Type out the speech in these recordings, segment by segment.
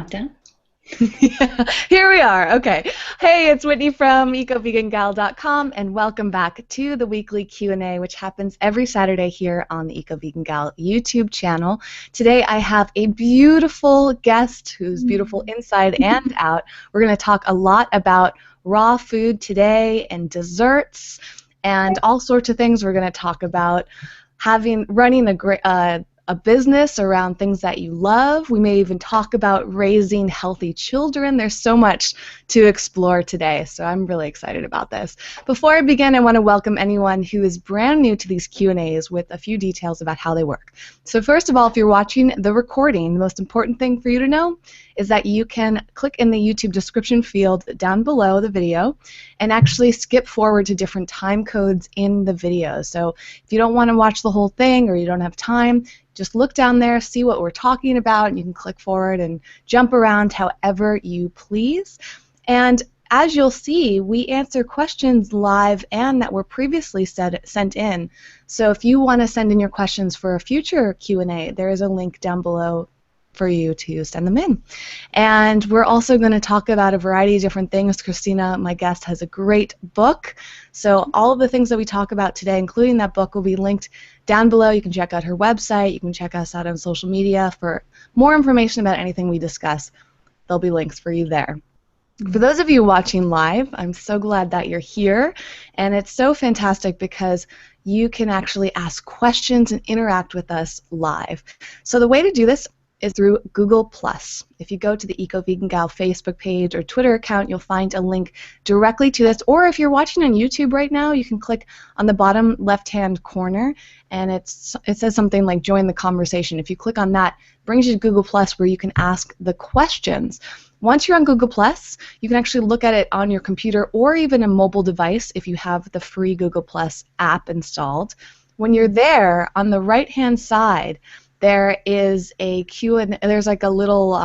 countdown. Yeah, here we are. Okay. Hey, it's Whitney from EcoVeganGal.com, and welcome back to the weekly Q&A, which happens every Saturday here on the Eco Vegan Gal YouTube channel. Today I have a beautiful guest who's beautiful inside and out. We're going to talk a lot about raw food today and desserts and all sorts of things. We're going to talk about running a business around things that you love. We may even talk about raising healthy children. There's so much to explore today, so I'm really excited about this. Before I begin, I want to welcome anyone who is brand new to these Q&As with a few details about how they work. So first of all, if you're watching the recording, the most important thing for you to know is that you can click in the YouTube description field down below the video and actually skip forward to different time codes in the video. So if you don't want to watch the whole thing or you don't have time, just look down there, see what we're talking about, and you can click forward and jump around however you please. And as you'll see, we answer questions live and that were previously sent in. So if you want to send in your questions for a future Q&A, there is a link down below for you to send them in. And we're also going to talk about a variety of different things. Christina, my guest, has a great book. So all of the things that we talk about today, including that book, will be linked down below. You can check out her website. You can check us out on social media for more information about anything we discuss. There'll be links for you there. For those of you watching live, I'm so glad that you're here. And it's so fantastic because you can actually ask questions and interact with us live. So the way to do this is through Google+. If you go to the Eco Vegan Gal Facebook page or Twitter account, you'll find a link directly to this. Or if you're watching on YouTube right now, you can click on the bottom left-hand corner, and it says something like Join the Conversation. If you click on that, it brings you to Google+, where you can ask the questions. Once you're on Google+, you can actually look at it on your computer or even a mobile device if you have the free Google+ app installed. When you're there, on the right-hand side, there is a Q&A, there's like a little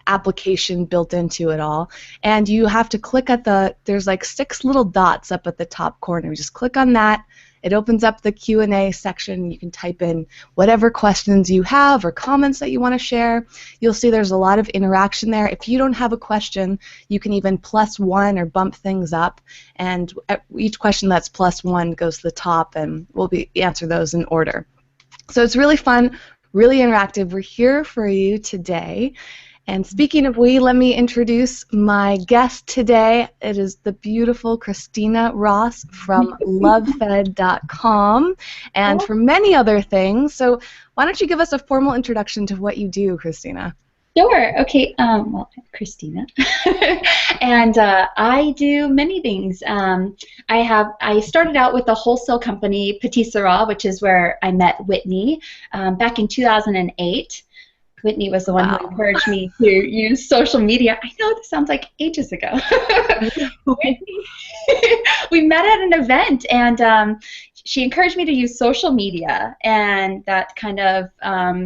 application built into it all, and you have to click at there's like 6 little dots up at the top corner. You just click on that. It opens up the Q&A section. You can type in whatever questions you have or comments that you want to share. You'll see there's a lot of interaction there. If you don't have a question, you can even +1 or bump things up, and each question that's +1 goes to the top, and we'll answer those in order. So it's really fun, really interactive. We're here for you today. And speaking of we, let me introduce my guest today. It is the beautiful Christina Ross from lovefed.com and for many other things. So why don't you give us a formal introduction to what you do, Christina? Sure. Okay. Well, I'm Christina, and I do many things. I started out with a wholesale company, Petit Raw, which is where I met Whitney back in 2008. Whitney was the one who encouraged me to use social media. I know this sounds like ages ago. We met at an event, and she encouraged me to use social media, and that kind of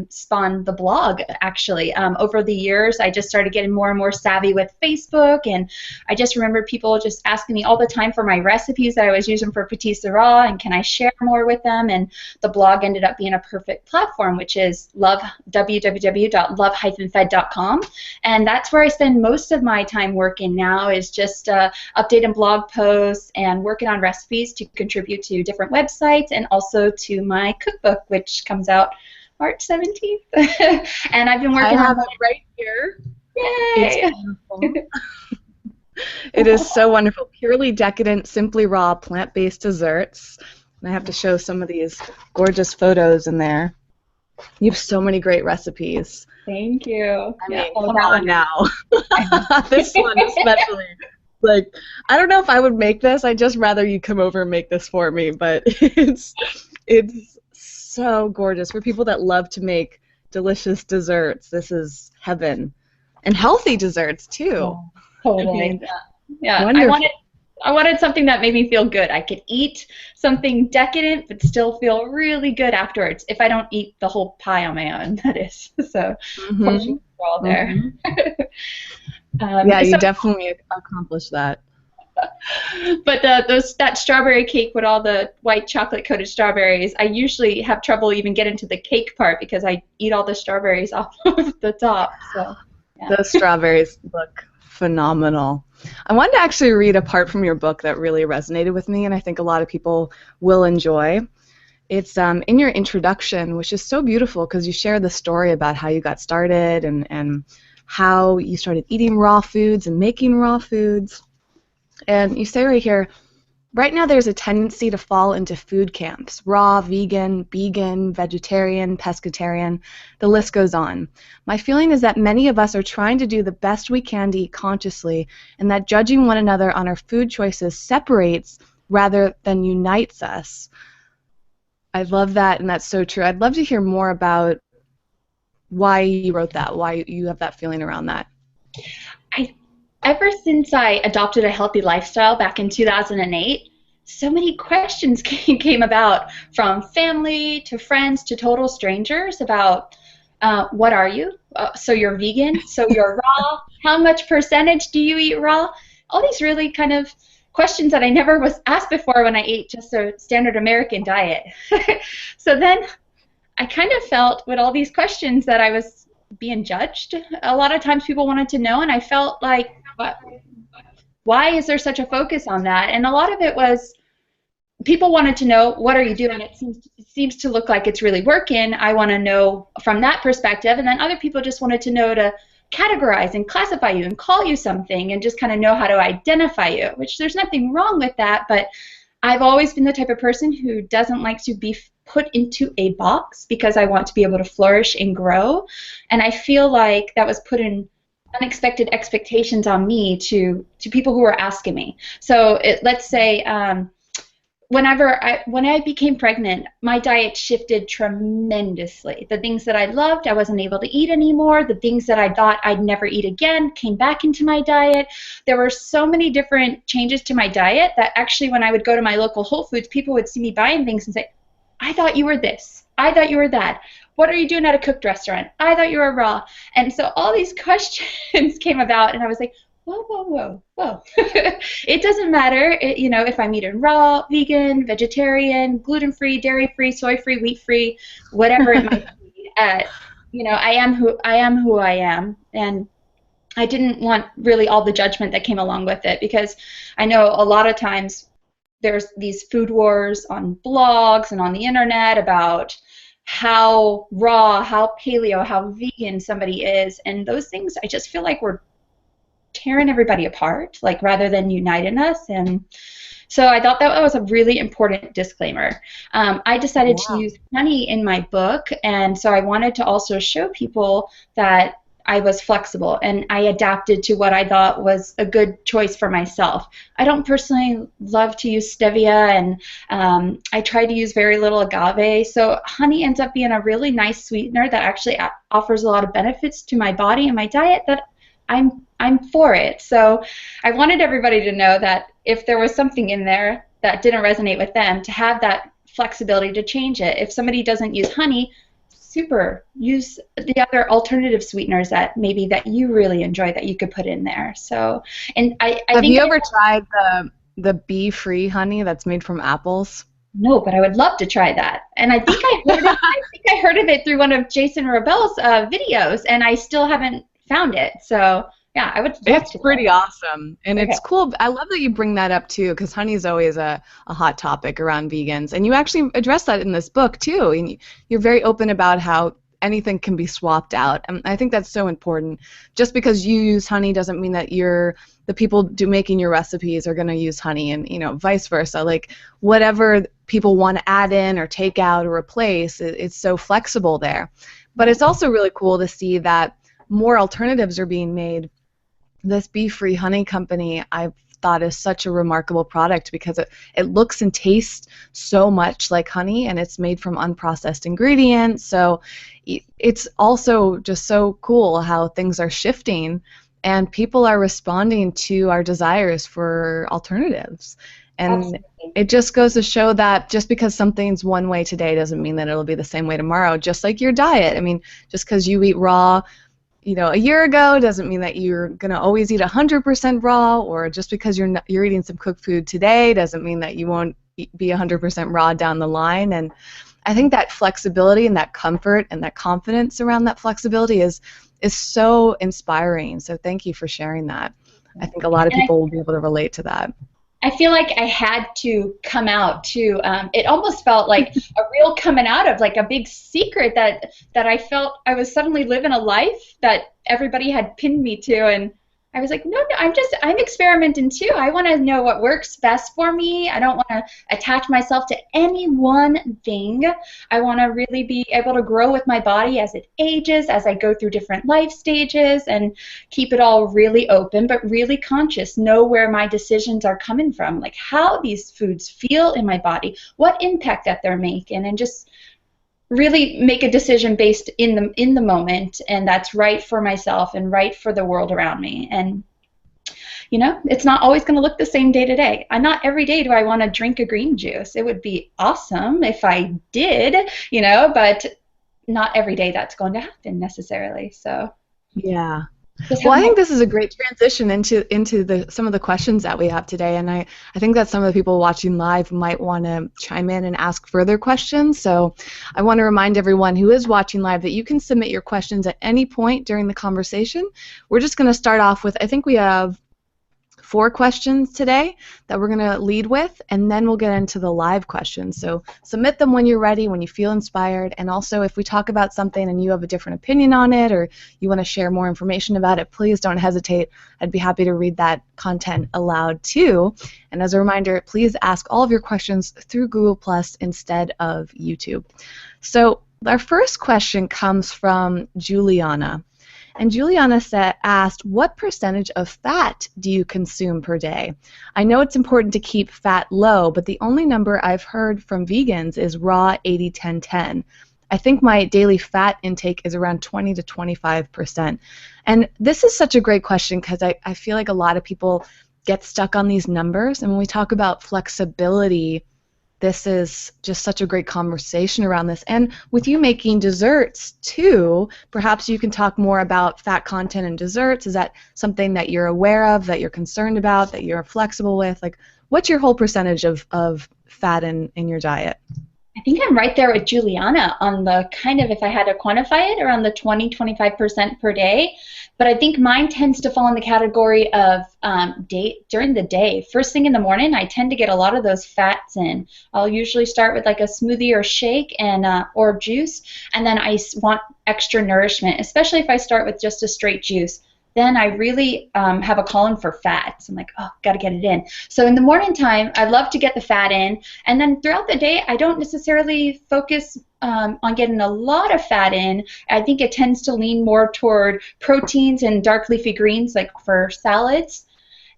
spawned the blog, actually. Over the years, I just started getting more and more savvy with Facebook, and I just remember people just asking me all the time for my recipes that I was using for Petit Raw, and can I share more with them? And the blog ended up being a perfect platform, which is www.love-fed.com, and that's where I spend most of my time working now, is just updating blog posts and working on recipes to contribute to different websites, and also to my cookbook, which comes out March 17th. And I've been working on it right here. Yay! It's wonderful. It is so wonderful. Purely decadent, simply raw, plant-based desserts. And I have to show some of these gorgeous photos in there. You have so many great recipes. Thank you. I mean, come on now. This one especially. Like, I don't know if I would make this. I'd just rather you come over and make this for me. But it's so gorgeous. For people that love to make delicious desserts, this is heaven. And healthy desserts, too. Oh, totally. I mean, yeah. wonderful. I wanted something that made me feel good. I could eat something decadent but still feel really good afterwards, if I don't eat the whole pie on my own, that is. So, portions are all there. Yeah, you definitely accomplished that. But that strawberry cake with all the white chocolate-coated strawberries, I usually have trouble even getting to the cake part because I eat all the strawberries off of the top. So Those strawberries look phenomenal. I wanted to actually read a part from your book that really resonated with me, and I think a lot of people will enjoy. It's in your introduction, which is so beautiful because you share the story about how you got started and how you started eating raw foods and making raw foods. And you say right here, right now there's a tendency to fall into food camps: raw, vegan, vegetarian, pescatarian. The list goes on. My feeling is that many of us are trying to do the best we can to eat consciously, and that judging one another on our food choices separates rather than unites us. I love that, and that's so true. I'd love to hear more about why you wrote that, why you have that feeling around that. Ever since I adopted a healthy lifestyle back in 2008, so many questions came about, from family to friends to total strangers, about what are you? So you're vegan? So you're raw? How much percentage do you eat raw? All these really kind of questions that I never was asked before when I ate just a standard American diet. So then I kind of felt with all these questions that I was being judged. A lot of times people wanted to know, and I felt like, why is there such a focus on that? And a lot of it was people wanted to know, what are you doing? It seems to look like it's really working. I want to know from that perspective. And then other people just wanted to know to categorize and classify you and call you something and just kind of know how to identify you, which there's nothing wrong with that. But I've always been the type of person who doesn't like to be put into a box, because I want to be able to flourish and grow. And I feel like that was put in unexpected expectations on me to people who were asking me. So let's say when I became pregnant, my diet shifted tremendously. The things that I loved, I wasn't able to eat anymore. The things that I thought I'd never eat again came back into my diet. There were so many different changes to my diet that actually when I would go to my local Whole Foods, people would see me buying things and say, I thought you were this. I thought you were that. What are you doing at a cooked restaurant? I thought you were raw. And so all these questions came about, and I was like, whoa, whoa, whoa, whoa. It doesn't matter, if I'm eating raw, vegan, vegetarian, gluten-free, dairy-free, soy-free, wheat-free, whatever it might be. I am who I am, and I didn't want really all the judgment that came along with it, because I know a lot of times there's these food wars on blogs and on the internet about how raw, how paleo, how vegan somebody is, and those things, I just feel like we're tearing everybody apart, like, rather than uniting us. And so I thought that was a really important disclaimer. I decided to use honey in my book, and so I wanted to also show people that I was flexible and I adapted to what I thought was a good choice for myself. I don't personally love to use stevia, and I try to use very little agave, so honey ends up being a really nice sweetener that actually offers a lot of benefits to my body and my diet that I'm for it. So I wanted everybody to know that if there was something in there that didn't resonate with them, to have that flexibility to change it. If somebody doesn't use honey, super, use the other alternative sweeteners that you really enjoy that you could put in there. So, and I have you ever tried the bee-free honey that's made from apples? No, but I would love to try that. And I think I heard of it through one of Jason Rebel's videos, and I still haven't found it. So yeah, I would love It's pretty awesome, and it's cool. I love that you bring that up too, because honey is always a hot topic around vegans, and you actually address that in this book too, and you're very open about how anything can be swapped out, and I think that's so important. Just because you use honey doesn't mean that the people making your recipes are going to use honey, and vice versa. Like, whatever people want to add in or take out or replace, it's so flexible there. But it's also really cool to see that more alternatives are being made. This bee-free honey company, I've thought, is such a remarkable product because it looks and tastes so much like honey, and it's made from unprocessed ingredients. So it's also just so cool how things are shifting, and people are responding to our desires for alternatives. And Absolutely. It just goes to show that just because something's one way today doesn't mean that it'll be the same way tomorrow, just like your diet. I mean, just because you eat raw a year ago doesn't mean that you're going to always eat 100% raw, or just because you're eating some cooked food today doesn't mean that you won't be 100% raw down the line. And I think that flexibility and that comfort and that confidence around that flexibility is is so inspiring. So thank you for sharing that. I think a lot of people will be able to relate to that. I feel like I had to come out to, it almost felt like a real coming out of, like a big secret that I felt I was suddenly living a life that everybody had pinned me to, and I was like, no, I'm experimenting too. I want to know what works best for me. I don't want to attach myself to any one thing. I want to really be able to grow with my body as it ages, as I go through different life stages, and keep it all really open, but really conscious. Know where my decisions are coming from, like how these foods feel in my body, what impact that they're making, and just really make a decision based in the moment, and that's right for myself and right for the world around me. And you know, it's not always going to look the same day to day. Not every day do I want to drink a green juice. It would be awesome if I did, you know, but not every day that's going to happen necessarily. So yeah. Well, I think this is a great transition into some of the questions that we have today, and I think that some of the people watching live might want to chime in and ask further questions. So I want to remind everyone who is watching live that you can submit your questions at any point during the conversation. We're just going to start off with, I think we have 4 questions today that we're going to lead with, and then we'll get into the live questions. So submit them when you're ready, when you feel inspired, and also if we talk about something and you have a different opinion on it or you want to share more information about it, please don't hesitate. I'd be happy to read that content aloud too. And as a reminder, please ask all of your questions through Google Plus instead of YouTube. So our first question comes from Juliana. And Juliana asked, what percentage of fat do you consume per day? I know it's important to keep fat low, but the only number I've heard from vegans is raw 80-10-10. I think my daily fat intake is around 20 to 25%. And this is such a great question because I feel like a lot of people get stuck on these numbers. And when we talk about flexibility, this is just such a great conversation around this. And with you making desserts too, perhaps you can talk more about fat content in desserts. Is that something that you're aware of, that you're concerned about, that you're flexible with? Like, what's your whole percentage of fat in your diet? I think I'm right there with Juliana on the kind of, if I had to quantify it, around the 20-25% per day. But I think mine tends to fall in the category of during the day. First thing in the morning, I tend to get a lot of those fats in. I'll usually start with like a smoothie or shake and or juice, and then I want extra nourishment, especially if I start with just a straight juice. Then I really have a calling for fats. I'm like, oh, got to get it in. So in the morning time, I love to get the fat in. And then throughout the day, I don't necessarily focus on getting a lot of fat in. I think it tends to lean more toward proteins and dark leafy greens, like for salads.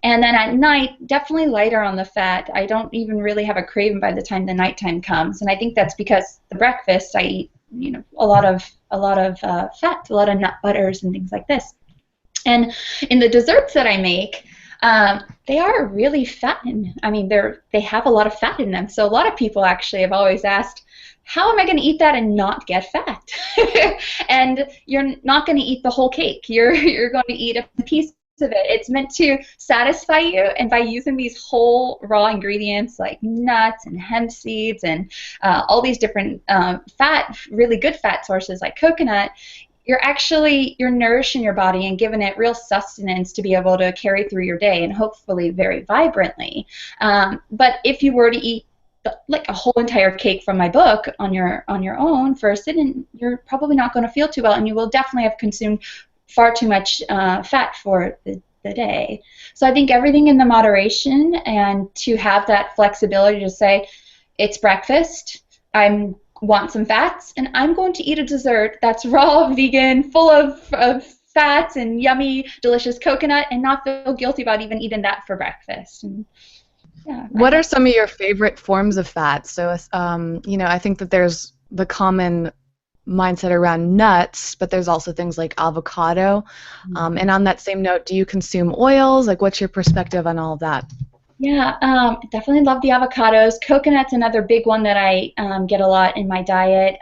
And then at night, definitely lighter on the fat. I don't even really have a craving by the time the nighttime comes. And I think that's because the breakfast, I eat, you know, a lot of fat, a lot of nut butters and things like this. And in the desserts that I make, they are really fattened. I mean, they have a lot of fat in them. So a lot of people actually have always asked, how am I going to eat that and not get fat? And you're not going to eat the whole cake. You're going to eat a piece of it. It's meant to satisfy you, and by using these whole raw ingredients like nuts and hemp seeds and all these different fat, really good fat sources like coconut, you're nourishing your body and giving it real sustenance to be able to carry through your day, and hopefully very vibrantly. But if you were to eat like a whole entire cake from my book on your own for a sit-in, you're probably not going to feel too well, and you will definitely have consumed far too much fat for the day. So I think everything in the moderation, and to have that flexibility to say, it's breakfast, I want some fats, and I'm going to eat a dessert that's raw, vegan, full of fats and yummy, delicious coconut, and not feel guilty about even eating that for breakfast. And, yeah, what are some of your favorite forms of fat? So, you know, I think that there's the common mindset around nuts, but there's also things like avocado. And on that same note, do you consume oils? Like, what's your perspective on all of that? Yeah, definitely love the avocados. Coconut's another big one that I get a lot in my diet.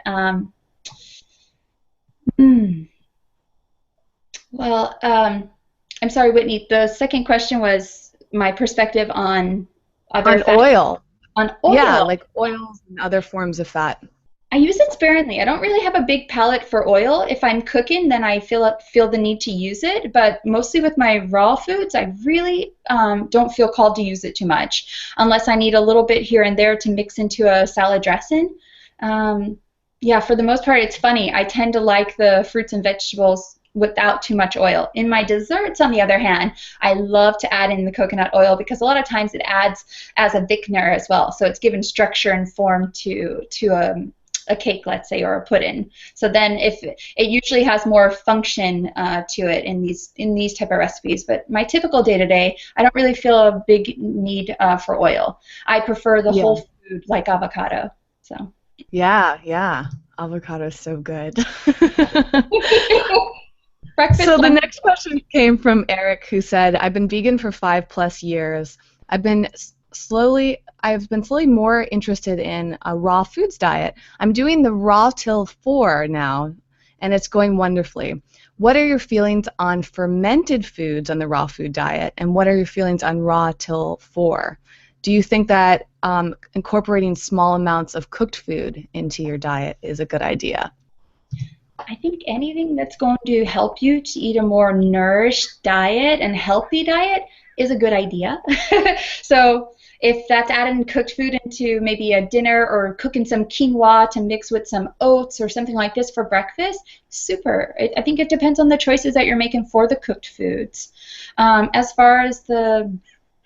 Well, I'm sorry, Whitney. The second question was my perspective on other fat. Oil. On oil. Yeah, like oils and other forms of fat. I use it sparingly. I don't really have a big palate for oil. If I'm cooking, then I feel the need to use it. But mostly with my raw foods, I really don't feel called to use it too much, unless I need a little bit here and there to mix into a salad dressing. Yeah, for the most part, it's funny. I tend to like the fruits and vegetables without too much oil. In my desserts, on the other hand, I love to add in the coconut oil because a lot of times it adds as a thickener as well. So it's given structure and form to a cake, let's say, or a pudding. So then if it usually has more function to it in these type of recipes. But my typical day-to-day, I don't really feel a big need for oil. I prefer the whole food like avocado. So. Yeah. Avocado is so good. Breakfast, so the next question came from Eric, who said, I've been vegan for 5+ years. I've been slowly more interested in a raw foods diet. I'm doing the Raw Til 4 now, and it's going wonderfully. What are your feelings on fermented foods on the raw food diet, and what are your feelings on Raw Til 4? Do you think that incorporating small amounts of cooked food into your diet is a good idea? I think anything that's going to help you to eat a more nourished diet and healthy diet is a good idea. So if that's adding cooked food into maybe a dinner or cooking some quinoa to mix with some oats or something like this for breakfast, super. I think it depends on the choices that you're making for the cooked foods. As far as the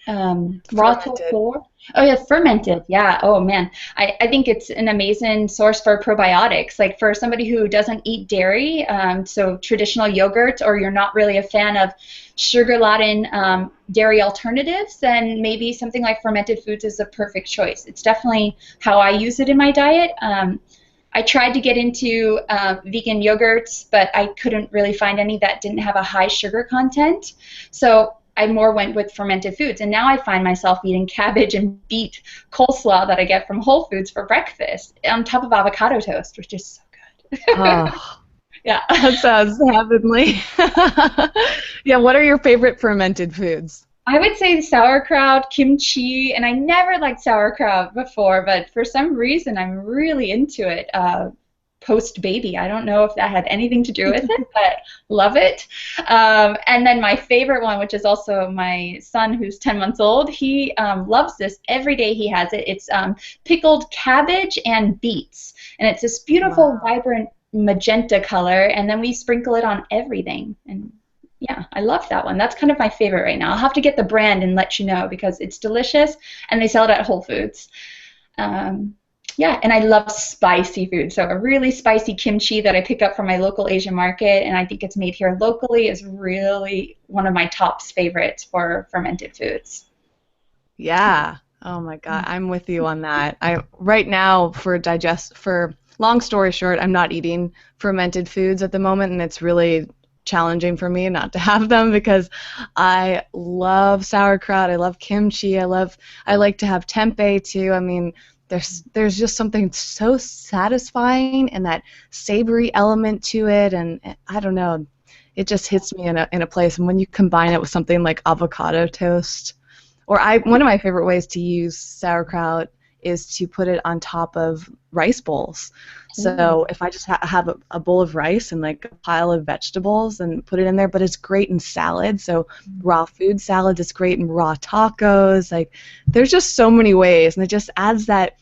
Raw Til 4. Oh yeah, fermented. Yeah. Oh man, I think it's an amazing source for probiotics. Like for somebody who doesn't eat dairy, so traditional yogurt, or you're not really a fan of sugar-laden dairy alternatives, then maybe something like fermented foods is a perfect choice. It's definitely how I use it in my diet. I tried to get into vegan yogurts, but I couldn't really find any that didn't have a high sugar content. So I more went with fermented foods, and now I find myself eating cabbage and beet coleslaw that I get from Whole Foods for breakfast on top of avocado toast, which is so good. Oh, yeah. That sounds heavenly. Yeah, what are your favorite fermented foods? I would say sauerkraut, kimchi, and I never liked sauerkraut before, but for some reason I'm really into it. Post-baby. I don't know if that had anything to do with it, but love it. And then my favorite one, which is also my son who's 10 months old, he loves this. Every day he has it. It's pickled cabbage and beets. And it's this beautiful, vibrant magenta color, and then we sprinkle it on everything. And yeah, I love that one. That's kind of my favorite right now. I'll have to get the brand and let you know because it's delicious, and they sell it at Whole Foods. Yeah, and I love spicy food. So a really spicy kimchi that I pick up from my local Asian market, and I think it's made here locally, is really one of my top favorites for fermented foods. Yeah. Oh my God, I'm with you on that. Right now, for long story short, I'm not eating fermented foods at the moment, and it's really challenging for me not to have them because I love sauerkraut, I love kimchi, I like to have tempeh too. I mean, there's just something so satisfying and that savory element to it, and I don't know, it just hits me in a place. And when you combine it with something like avocado toast, or one of my favorite ways to use sauerkraut is to put it on top of rice bowls. So if I just have a bowl of rice and like a pile of vegetables and put it in there, but it's great in salad. So raw food salad is great in raw tacos. Like there's just so many ways, and it just adds that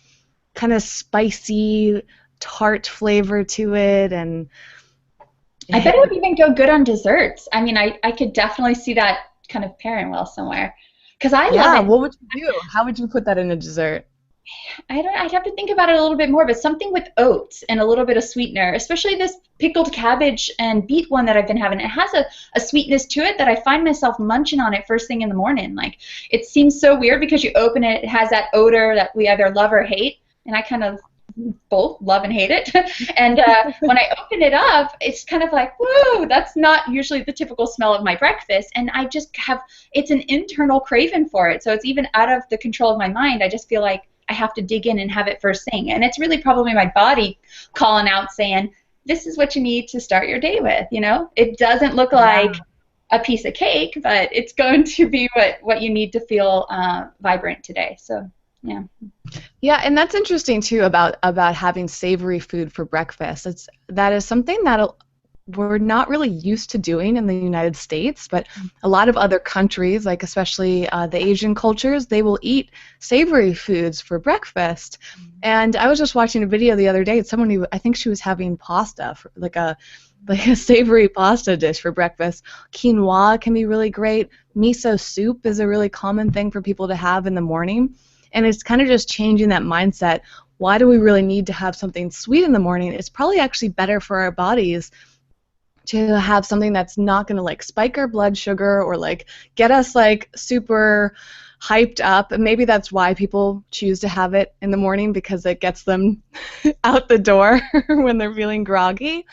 kind of spicy, tart flavor to it. And I bet it would even go good on desserts. I mean, I could definitely see that kind of pairing well somewhere. Because I love it. What would you do? How would you put that in a dessert? I'd have to think about it a little bit more, but something with oats and a little bit of sweetener, especially this pickled cabbage and beet one that I've been having. It has a sweetness to it that I find myself munching on it first thing in the morning. Like, it seems so weird because you open it, it has that odor that we either love or hate, and I kind of both love and hate it. And when I open it up, it's kind of like, whoa, that's not usually the typical smell of my breakfast. And I just it's an internal craving for it. So it's even out of the control of my mind. I just feel like I have to dig in and have it first thing. And it's really probably my body calling out saying, this is what you need to start your day with, you know? It doesn't look like a piece of cake, but it's going to be what you need to feel vibrant today. So, yeah. Yeah, and that's interesting too about having savory food for breakfast. That is something that we're not really used to doing in the United States, but a lot of other countries, like especially the Asian cultures, they will eat savory foods for breakfast. And I was just watching a video the other day. It's someone who I think she was having pasta, for, like a savory pasta dish for breakfast. Quinoa can be really great. Miso soup is a really common thing for people to have in the morning. And it's kind of just changing that mindset. Why do we really need to have something sweet in the morning? It's probably actually better for our bodies to have something that's not going to like spike our blood sugar or like get us like super hyped up. And maybe that's why people choose to have it in the morning, because it gets them out the door when they're feeling groggy.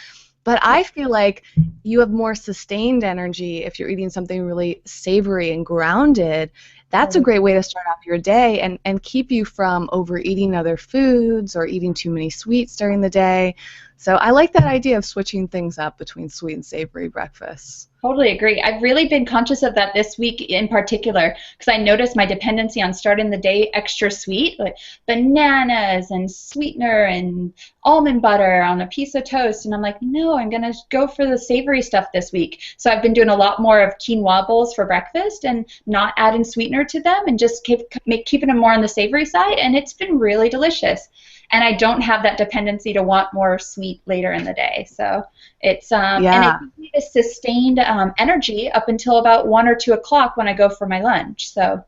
But I feel like you have more sustained energy if you're eating something really savory and grounded. That's a great way to start off your day and keep you from overeating other foods or eating too many sweets during the day. So I like that idea of switching things up between sweet and savory breakfasts. Totally agree. I've really been conscious of that this week in particular because I noticed my dependency on starting the day extra sweet, like bananas and sweetener and almond butter on a piece of toast. And I'm like, no, I'm going to go for the savory stuff this week. So I've been doing a lot more of quinoa bowls for breakfast and not adding sweetener to them and just keeping them more on the savory side. And it's been really delicious. And I don't have that dependency to want more sweet later in the day. So it's and it gives me this sustained energy up until about 1 or 2 o'clock when I go for my lunch. So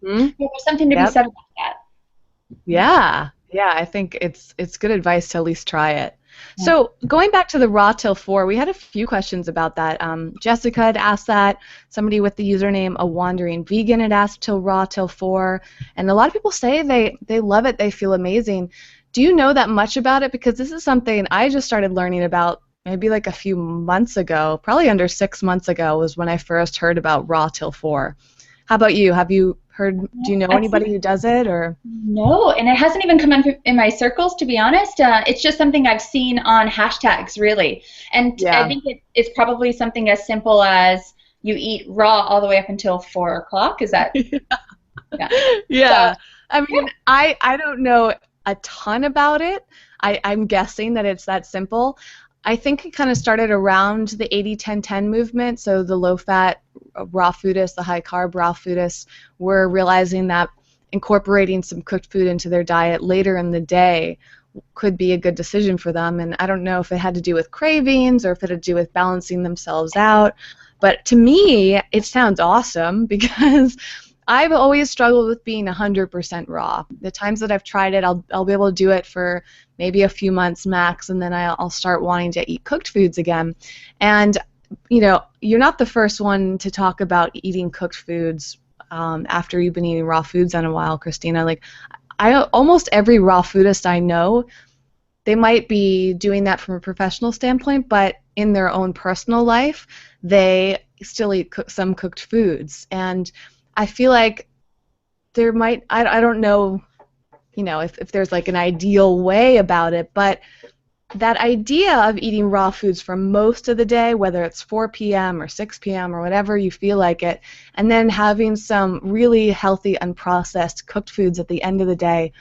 there's something to be said about that. Yeah, I think it's good advice to at least try it. Yeah. So going back to the Raw Til 4, we had a few questions about that. Jessica had asked that. Somebody with the username A Wandering Vegan had asked till Raw Til 4, and a lot of people say they love it. They feel amazing. Do you know that much about it? Because this is something I just started learning about maybe like a few months ago, probably under 6 months ago was when I first heard about Raw Til 4. How about you? Have you heard, do you know anybody who does it? Or no, and it hasn't even come in my circles, to be honest. It's just something I've seen on hashtags, really. And I think it's probably something as simple as you eat raw all the way up until 4 o'clock. Is that? Yeah. So, I mean, I don't know a ton about it. I'm guessing that it's that simple. I think it kind of started around the 80-10-10 movement, so the low-fat raw foodists, the high-carb raw foodists were realizing that incorporating some cooked food into their diet later in the day could be a good decision for them, and I don't know if it had to do with cravings or if it had to do with balancing themselves out, but to me, it sounds awesome because I've always struggled with being 100% raw. The times that I've tried it, I'll be able to do it for maybe a few months max, and then I'll start wanting to eat cooked foods again. And, you know, you're not the first one to talk about eating cooked foods after you've been eating raw foods in a while, Christina. Like, almost every raw foodist I know, they might be doing that from a professional standpoint, but in their own personal life, they still eat some cooked foods. And I feel like there might, I don't know, you know, if there's like an ideal way about it, but that idea of eating raw foods for most of the day, whether it's 4 p.m. or 6 p.m. or whatever you feel like it, and then having some really healthy, unprocessed cooked foods at the end of the day,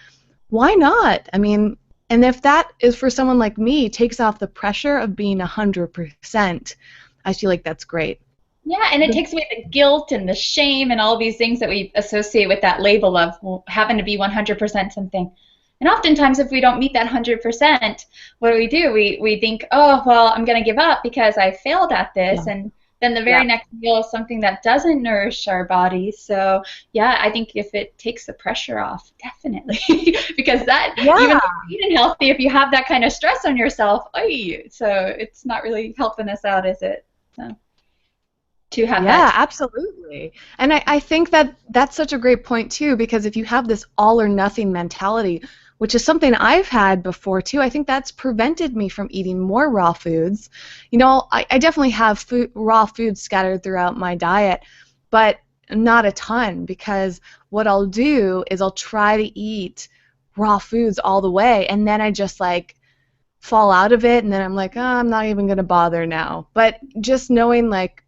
why not? I mean, and if that is for someone like me, takes off the pressure of being 100%, I feel like that's great. Yeah, and it takes away the guilt and the shame and all these things that we associate with that label of having to be 100% something. And oftentimes, if we don't meet that 100%, what do? We think, oh, well, I'm going to give up because I failed at this. Yeah. And then the very next meal is something that doesn't nourish our bodies. So, yeah, I think if it takes the pressure off, definitely. Because that, even though you're eating healthy, if you have that kind of stress on yourself, so it's not really helping us out, is it? So. To have that. Absolutely. And I think that that's such a great point too, because if you have this all or nothing mentality, which is something I've had before too, I think that's prevented me from eating more raw foods. You know, I definitely have raw foods scattered throughout my diet, but not a ton, because what I'll do is I'll try to eat raw foods all the way, and then I just like fall out of it, and then I'm like, oh, I'm not even going to bother now. But just knowing like,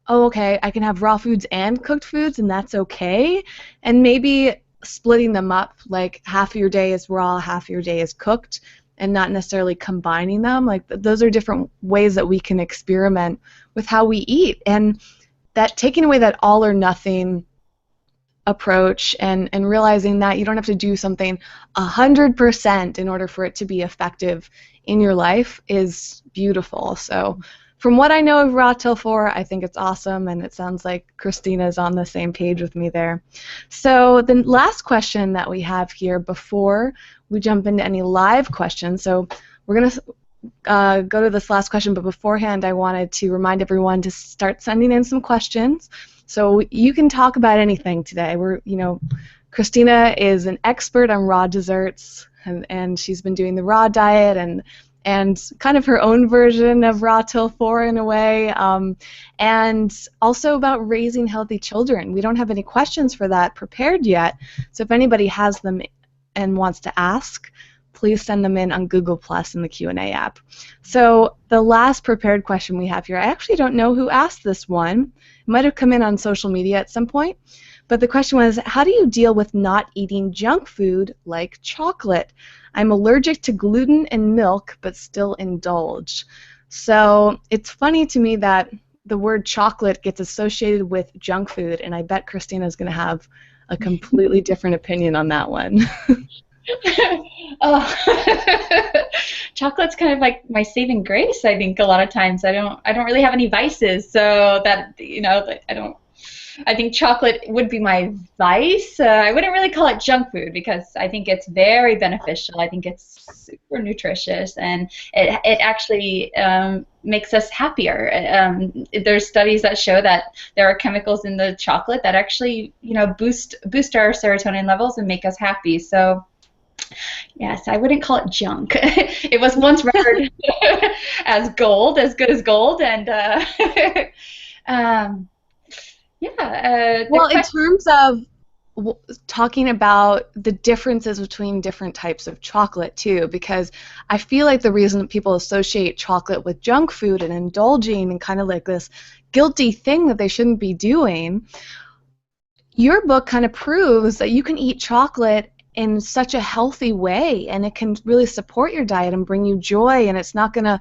oh, okay, I can have raw foods and cooked foods, and that's okay. And maybe splitting them up, like half of your day is raw, half of your day is cooked, and not necessarily combining them. Like those are different ways that we can experiment with how we eat, and that taking away that all or nothing approach and realizing that you don't have to do something 100% in order for it to be effective in your life is beautiful. So from what I know of Raw Til 4, I think it's awesome, and it sounds like Christina's on the same page with me there. So the last question that we have here before we jump into any live questions, so we're going to go to this last question, but beforehand I wanted to remind everyone to start sending in some questions. So you can talk about anything today. Christina is an expert on raw desserts, and she's been doing the raw diet and kind of her own version of Raw Til 4 in a way, and also about raising healthy children. We don't have any questions for that prepared yet, so if anybody has them and wants to ask, please send them in on Google Plus in the Q&A app. So the last prepared question we have here, I actually don't know who asked this one. It might have come in on social media at some point. But the question was, how do you deal with not eating junk food like chocolate? I'm allergic to gluten and milk, but still indulge. So it's funny to me that the word chocolate gets associated with junk food, and I bet Christina's going to have a completely different opinion on that one. Oh, chocolate's kind of like my saving grace. I think a lot of times I don't really have any vices, so that I think chocolate would be my vice. I wouldn't really call it junk food because I think it's very beneficial. I think it's super nutritious, and it actually makes us happier. There's studies that show that there are chemicals in the chocolate that actually boost our serotonin levels and make us happy. So yes, I wouldn't call it junk. It was once referred as gold, as good as gold, and well, in terms of talking about the differences between different types of chocolate too, because I feel like the reason that people associate chocolate with junk food and indulging and kind of like this guilty thing that they shouldn't be doing, your book kind of proves that you can eat chocolate in such a healthy way, and it can really support your diet and bring you joy, and it's not going to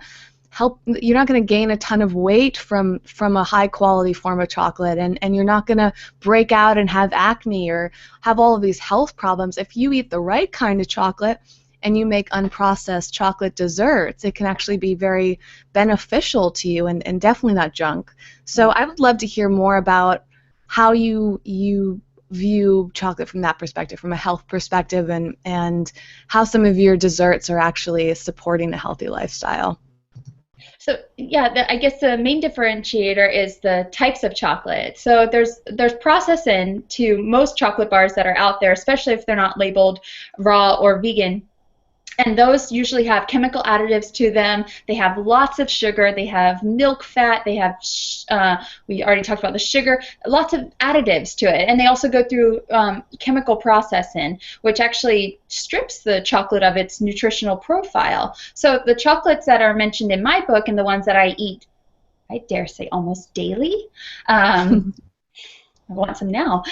help. You're not going to gain a ton of weight from a high quality form of chocolate, and you're not going to break out and have acne or have all of these health problems. If you eat the right kind of chocolate and you make unprocessed chocolate desserts, it can actually be very beneficial to you, and definitely not junk. So I would love to hear more about how you view chocolate from that perspective, from a health perspective, and how some of your desserts are actually supporting a healthy lifestyle. So yeah, I guess the main differentiator is the types of chocolate. So there's processing to most chocolate bars that are out there, especially if they're not labeled raw or vegan. And those usually have chemical additives to them. They have lots of sugar. They have milk fat. They have, we already talked about the sugar, lots of additives to it. And they also go through chemical processing, which actually strips the chocolate of its nutritional profile. So the chocolates that are mentioned in my book and the ones that I eat, I dare say almost daily, I want some now,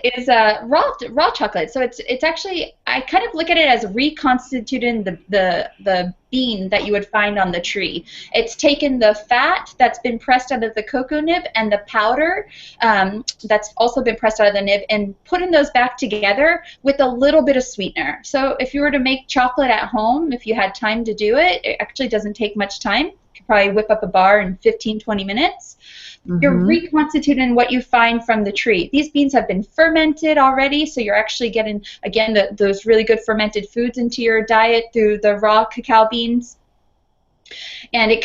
is raw chocolate. So it's actually, I kind of look at it as reconstituting the bean that you would find on the tree. It's taken the fat that's been pressed out of the cocoa nib and the powder that's also been pressed out of the nib, and putting those back together with a little bit of sweetener. So if you were to make chocolate at home, if you had time to do it, it actually doesn't take much time. You could probably whip up a bar in 15-20 minutes. You're reconstituting what you find from the tree. These beans have been fermented already, so you're actually getting, again, those really good fermented foods into your diet through the raw cacao beans. And it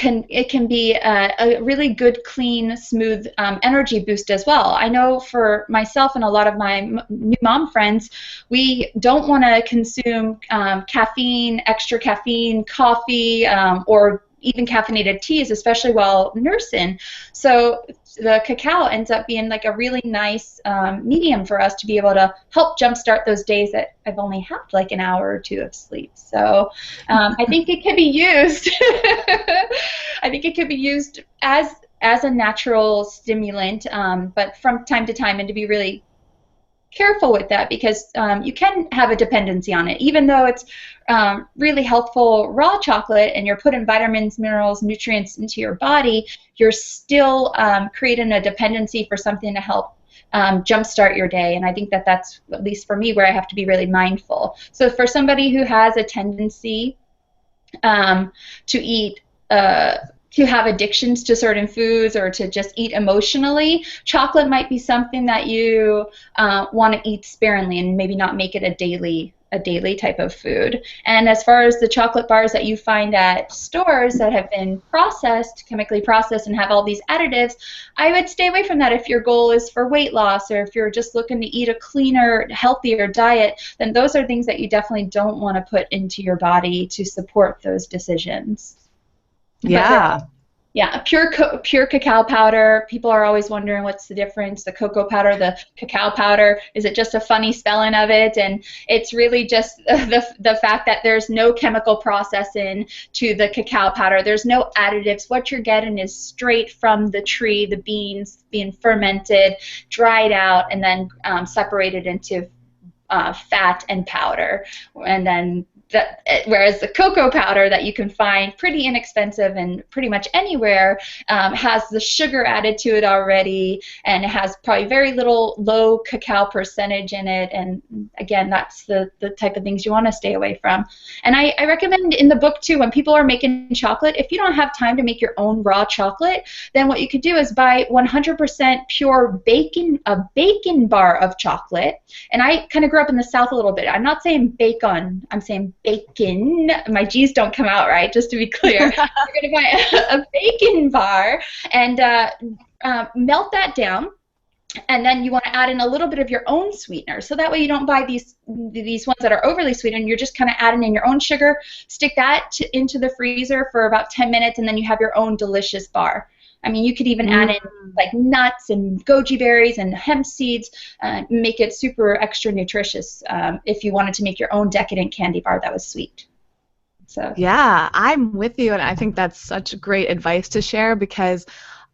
can be a really good, clean, smooth energy boost as well. I know for myself and a lot of my new mom friends, we don't want to consume caffeine, extra caffeine, coffee, or even caffeinated teas, especially while nursing. So the cacao ends up being like a really nice medium for us to be able to help jumpstart those days that I've only had like an hour or two of sleep. So I think it can be used. I think it could be used as a natural stimulant, but from time to time, and to be really careful with that, because you can have a dependency on it. Even though it's really helpful raw chocolate and you're putting vitamins, minerals, nutrients into your body, you're still creating a dependency for something to help jumpstart your day. And I think that that's, at least for me, where I have to be really mindful. So for somebody who has a tendency to eat, to have addictions to certain foods, or to just eat emotionally, chocolate might be something that you want to eat sparingly and maybe not make it a daily type of food. And as far as the chocolate bars that you find at stores that have been processed, chemically processed, and have all these additives, I would stay away from that. If your goal is for weight loss, or if you're just looking to eat a cleaner, healthier diet, then those are things that you definitely don't want to put into your body to support those decisions. Yeah. Yeah, pure cacao powder. People are always wondering what's the difference. The cocoa powder, the cacao powder. Is it just a funny spelling of it? And it's really just the fact that there's no chemical processing to the cacao powder. There's no additives. What you're getting is straight from the tree, the beans being fermented, dried out, and then separated into fat and powder. And then whereas the cocoa powder that you can find pretty inexpensive and pretty much anywhere has the sugar added to it already, and it has probably very little low cacao percentage in it. And again, that's the type of things you want to stay away from. And I recommend in the book too, when people are making chocolate, if you don't have time to make your own raw chocolate, then what you could do is buy 100% pure a bacon bar of chocolate. And I kind of grew up in the South a little bit. I'm not saying bacon, I'm saying bacon. My G's don't come out right, just to be clear. You're going to buy a bacon bar and melt that down. And then you want to add in a little bit of your own sweetener. So that way you don't buy these ones that are overly sweetened. You're just kind of adding in your own sugar. Stick that into the freezer for about 10 minutes, and then you have your own delicious bar. I mean, you could even add in like nuts and goji berries and hemp seeds, make it super extra nutritious if you wanted to make your own decadent candy bar that was sweet. So yeah, I'm with you, and I think that's such great advice to share, because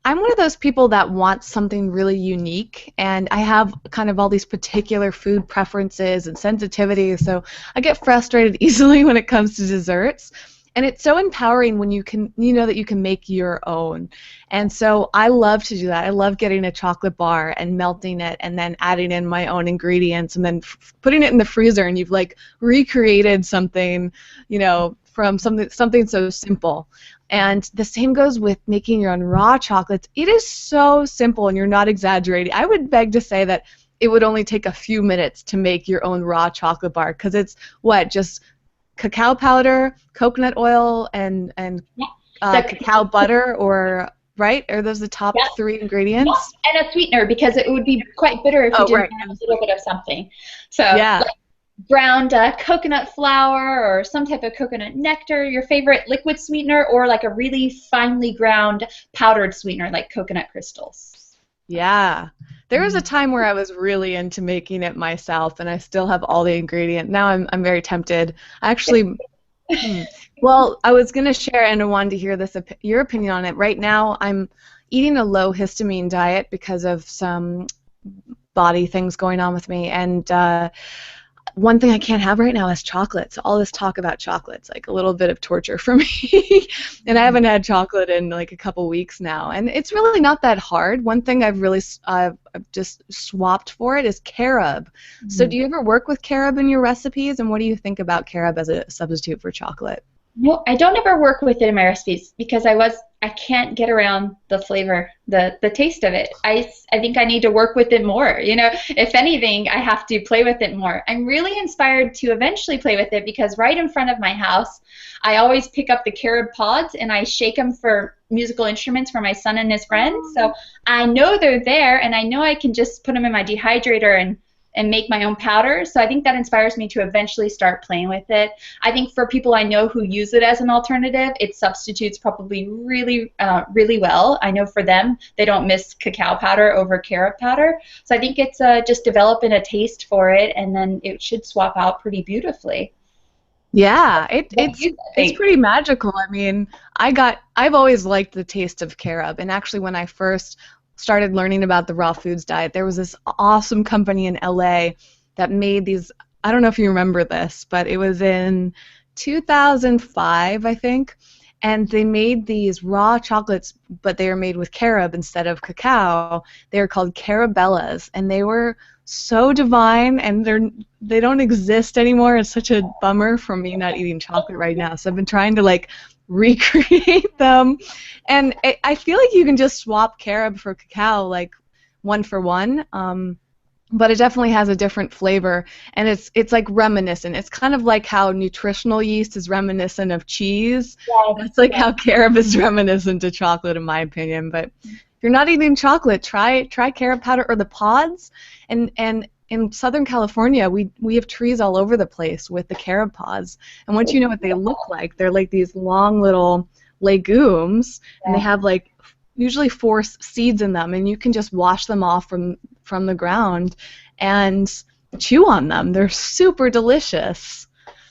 I'm one of those people that wants something really unique, and I have kind of all these particular food preferences and sensitivities, so I get frustrated easily when it comes to desserts. And it's so empowering when you know that you can make your own. And so I love to do that. I love getting a chocolate bar and melting it and then adding in my own ingredients and then putting it in the freezer, and you've like recreated something, you know, from something so simple. And the same goes with making your own raw chocolates. It is so simple, and you're not exaggerating. I would beg to say that it would only take a few minutes to make your own raw chocolate bar, because it's just cacao powder, coconut oil, and cacao butter, or right? Are those the top three ingredients? Yeah. And a sweetener, because it would be quite bitter if you didn't add a little bit of something. So like ground coconut flour, or some type of coconut nectar, your favorite liquid sweetener, or like a really finely ground powdered sweetener like coconut crystals. Yeah. There was a time where I was really into making it myself, and I still have all the ingredients. Now I'm very tempted. I actually, well, I was going to share, and I wanted to hear your opinion on it. Right now, I'm eating a low histamine diet because of some body things going on with me, and one thing I can't have right now is chocolate. So all this talk about chocolate's like a little bit of torture for me. And I haven't had chocolate in like a couple weeks now. And it's really not that hard. One thing I've really I've just swapped for it is carob. So do you ever work with carob in your recipes? And what do you think about carob as a substitute for chocolate? No, I don't ever work with it in my recipes, because I can't get around the flavor, the taste of it. I think I need to work with it more. You know, if anything, I have to play with it more. I'm really inspired to eventually play with it, because right in front of my house, I always pick up the carob pods and I shake them for musical instruments for my son and his friends. So I know they're there, and I know I can just put them in my dehydrator and make my own powder. So I think that inspires me to eventually start playing with it. I think for people I know who use it as an alternative, it substitutes probably really, really well. I know for them, they don't miss cacao powder over carob powder. So I think it's just developing a taste for it, and then it should swap out pretty beautifully. Yeah, it's pretty magical. I mean, I've always liked the taste of carob, and actually when I first started learning about the raw foods diet, there was this awesome company in LA that made these, I don't know if you remember this, but it was in 2005, I think, and they made these raw chocolates, but they were made with carob instead of cacao. They were called Carabellas, and they were so divine, and they don't exist anymore. It's such a bummer for me not eating chocolate right now, so I've been trying to like recreate them, and I feel like you can just swap carob for cacao like one for one. But it definitely has a different flavor, and it's like reminiscent. It's kind of like how nutritional yeast is reminiscent of cheese. Yes. That's like how carob is reminiscent to chocolate, in my opinion. But if you're not eating chocolate, try carob powder or the pods. And in Southern California, we have trees all over the place with the carob pods. And once you know what they look like, they're like these long little legumes, and they have like usually 4 seeds in them, and you can just wash them off from the ground and chew on them. They're super delicious,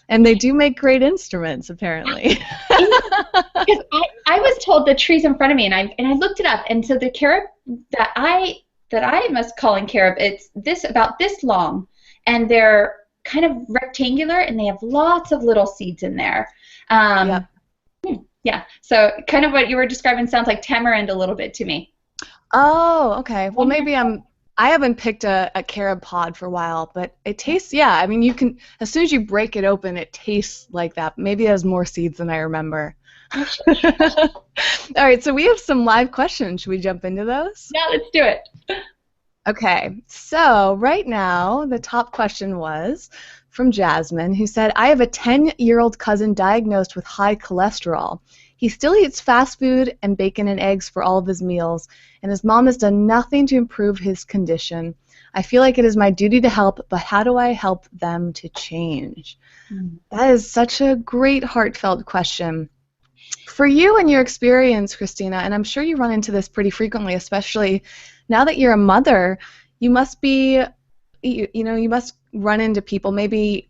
and they do make great instruments, apparently. Because I was told the trees in front of me, and I looked it up, and so the carob that I must call in carob, it's about this long, and they're kind of rectangular, and they have lots of little seeds in there. Yep. Yeah, so kind of what you were describing sounds like tamarind a little bit to me. Oh, okay. Well, maybe I haven't picked a carob pod for a while, but it tastes, yeah, I mean, you can, as soon as you break it open, it tastes like that. Maybe it has more seeds than I remember. All right, so we have some live questions. Should we jump into those? Yeah, let's do it. Okay, so right now, the top question was from Jasmine, who said, I have a 10-year-old cousin diagnosed with high cholesterol. He still eats fast food and bacon and eggs for all of his meals, and his mom has done nothing to improve his condition. I feel like it is my duty to help, but how do I help them to change? That is such a great, heartfelt question. For you and your experience, Christina, and I'm sure you run into this pretty frequently, especially now that you're a mother, you must be, you must run into people. Maybe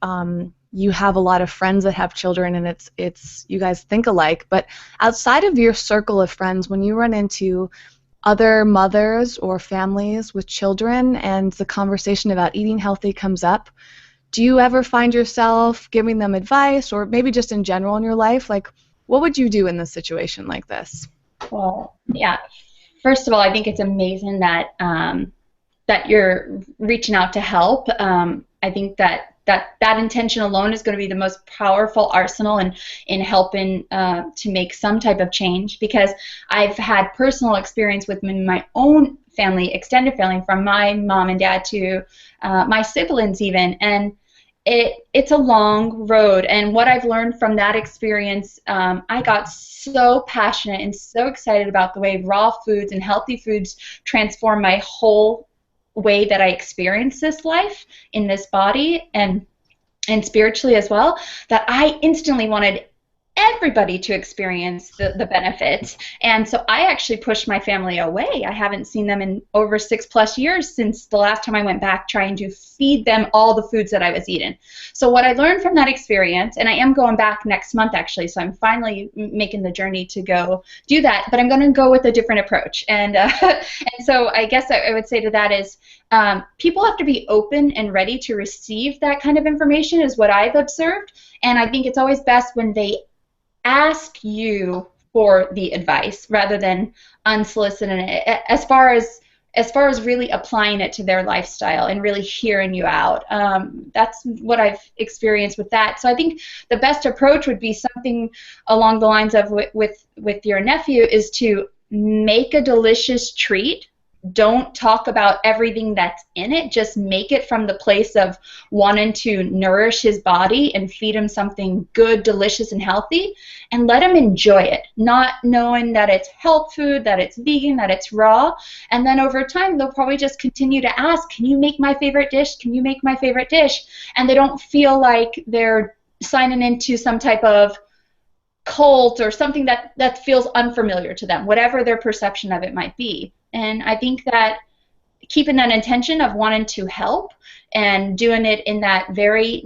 you have a lot of friends that have children, and it's you guys think alike. But outside of your circle of friends, when you run into other mothers or families with children, and the conversation about eating healthy comes up, do you ever find yourself giving them advice, or maybe just in general in your life? Like, what would you do in a situation like this? Well, yeah. First of all, I think it's amazing that that you're reaching out to help. I think that intention alone is going to be the most powerful arsenal in helping to make some type of change, because I've had personal experience with my own family, extended family, from my mom and dad to my siblings even, and it's a long road. And what I've learned from that experience, I got so passionate and so excited about the way raw foods and healthy foods transform my whole way that I experience this life in this body and spiritually as well, that I instantly wanted everybody to experience the benefits. And so I actually pushed my family away. I haven't seen them in over 6+ years since the last time I went back, trying to feed them all the foods that I was eating. So what I learned from that experience, and I am going back next month actually, so I'm finally making the journey to go do that, but I'm going to go with a different approach. And so I guess I would say to that is, people have to be open and ready to receive that kind of information, is what I've observed. And I think it's always best when they ask you for the advice rather than unsolicited it, as far as really applying it to their lifestyle and really hearing you out. That's what I've experienced with that. So I think the best approach would be something along the lines of with your nephew, is to make a delicious treat. Don't talk about everything that's in it. Just make it from the place of wanting to nourish his body and feed him something good, delicious, and healthy, and let him enjoy it, not knowing that it's health food, that it's vegan, that it's raw. And then over time, they'll probably just continue to ask, can you make my favorite dish? Can you make my favorite dish? And they don't feel like they're signing into some type of cult or something that feels unfamiliar to them, whatever their perception of it might be. And I think that keeping that intention of wanting to help and doing it in that very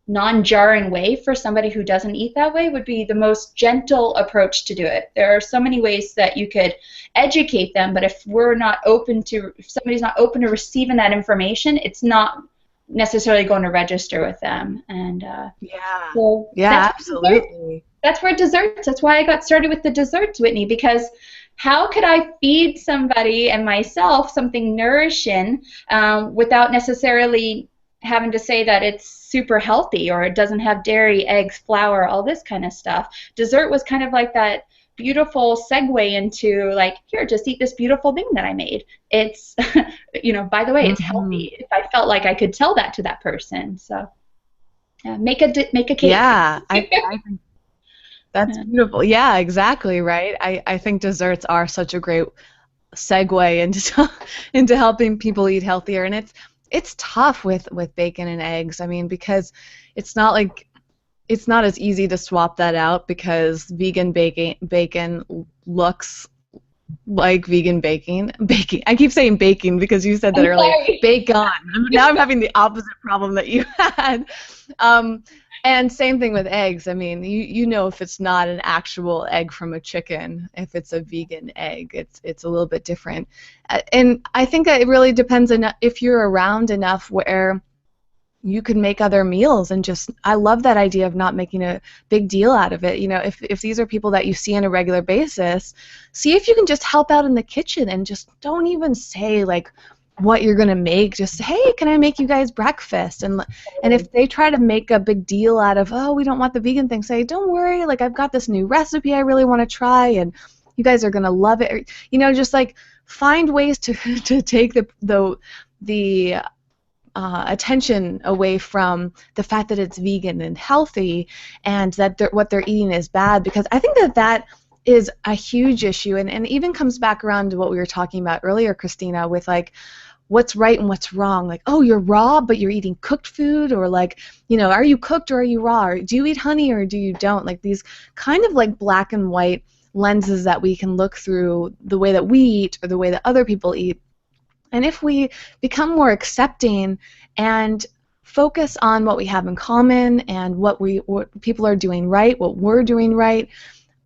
non-jarring way for somebody who doesn't eat that way would be the most gentle approach to do it. There are so many ways that you could educate them, but if somebody's not open to receiving that information, it's not necessarily going to register with them. And Yeah. so Yeah, absolutely. that's where desserts, that's why I got started with the desserts, Whitney, because how could I feed somebody and myself something nourishing without necessarily having to say that it's super healthy or it doesn't have dairy, eggs, flour, all this kind of stuff? Dessert was kind of like that beautiful segue into like, here, just eat this beautiful thing that I made. It's, by the way, it's healthy. If I felt like I could tell that to that person. So make a cake. Yeah, I think that's beautiful. Yeah, exactly, right? I think desserts are such a great segue into helping people eat healthier, and it's tough with bacon and eggs. I mean, because it's not as easy to swap that out because vegan bacon looks like vegan baking. I keep saying baking because you said that earlier. Bacon. Now I'm having the opposite problem that you had. And same thing with eggs. I mean, you know if it's not an actual egg from a chicken, if it's a vegan egg, it's a little bit different. And I think that it really depends on if you're around enough where you can make other meals and just, I love that idea of not making a big deal out of it. If these are people that you see on a regular basis, see if you can just help out in the kitchen and just don't even say like what you're going to make. Just say, hey, can I make you guys breakfast? And if they try to make a big deal out of, oh, we don't want the vegan thing, say, don't worry, like I've got this new recipe I really want to try and you guys are going to love it. Just like find ways to take the attention away from the fact that it's vegan and healthy and that what they're eating is bad, because I think that is a huge issue, and even comes back around to what we were talking about earlier, Christina, with like what's right and what's wrong. Like, oh, you're raw but you're eating cooked food, or like, are you cooked or are you raw, or do you eat honey or do you don't? Like these kind of like black and white lenses that we can look through the way that we eat or the way that other people eat. And if we become more accepting and focus on what we have in common and what people are doing right, what we're doing right,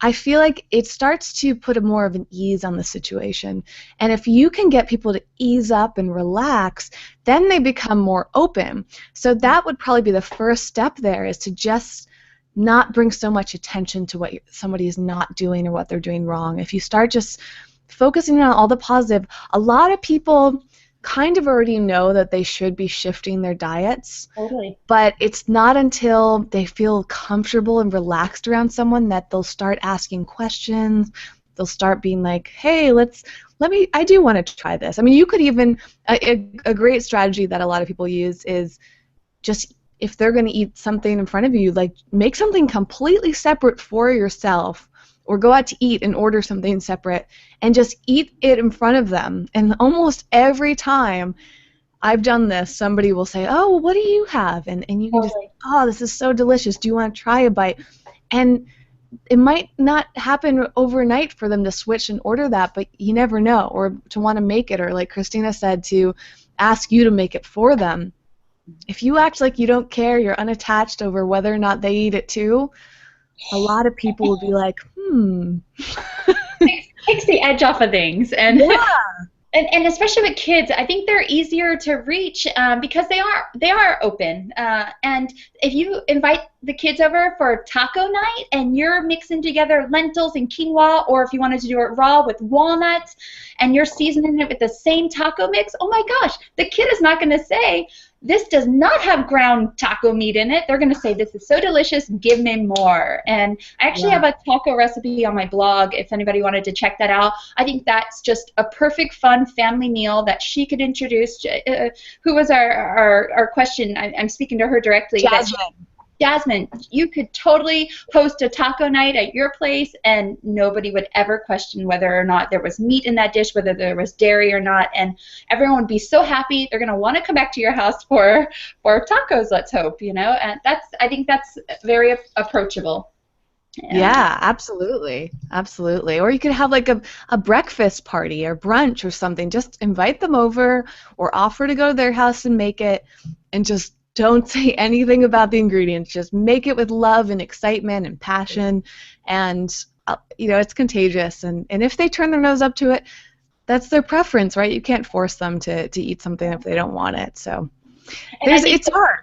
I feel like it starts to put more of an ease on the situation. And if you can get people to ease up and relax, then they become more open. So that would probably be the first step there, is to just not bring so much attention to what somebody is not doing or what they're doing wrong. If you start just focusing on all the positive, a lot of people kind of already know that they should be shifting their diets. Totally. But it's not until they feel comfortable and relaxed around someone that they'll start asking questions. They'll start being like, hey, I do want to try this. I mean, you could even, a great strategy that a lot of people use is just, if they're going to eat something in front of you, like make something completely separate for yourself, or go out to eat and order something separate and just eat it in front of them. And almost every time I've done this, somebody will say, oh, well, what do you have? And you can just, oh, this is so delicious. Do you want to try a bite? And it might not happen overnight for them to switch and order that, but you never know, or to want to make it, or like Christina said, to ask you to make it for them. If you act like you don't care, you're unattached over whether or not they eat it too, a lot of people will be like, takes the edge off of things. And yeah. And especially with kids, I think they're easier to reach because they are open. And if you invite the kids over for taco night and you're mixing together lentils and quinoa, or if you wanted to do it raw with walnuts and you're seasoning it with the same taco mix, oh my gosh, the kid is not going to say, this does not have ground taco meat in it. They're going to say, this is so delicious, give me more. And I actually have a taco recipe on my blog if anybody wanted to check that out. I think that's just a perfect, fun family meal that she could introduce. Who was our question? I'm speaking to her directly. Jasmine, you could totally host a taco night at your place and nobody would ever question whether or not there was meat in that dish, whether there was dairy or not, and everyone would be so happy. They're going to want to come back to your house for tacos, let's hope, and I think that's very approachable. Yeah, absolutely. Absolutely. Or you could have like a breakfast party or brunch or something. Just invite them over or offer to go to their house and make it, and just don't say anything about the ingredients. Just make it with love and excitement and passion, and it's contagious. And if they turn their nose up to it, that's their preference, right? You can't force them to eat something if they don't want it. So it's hard.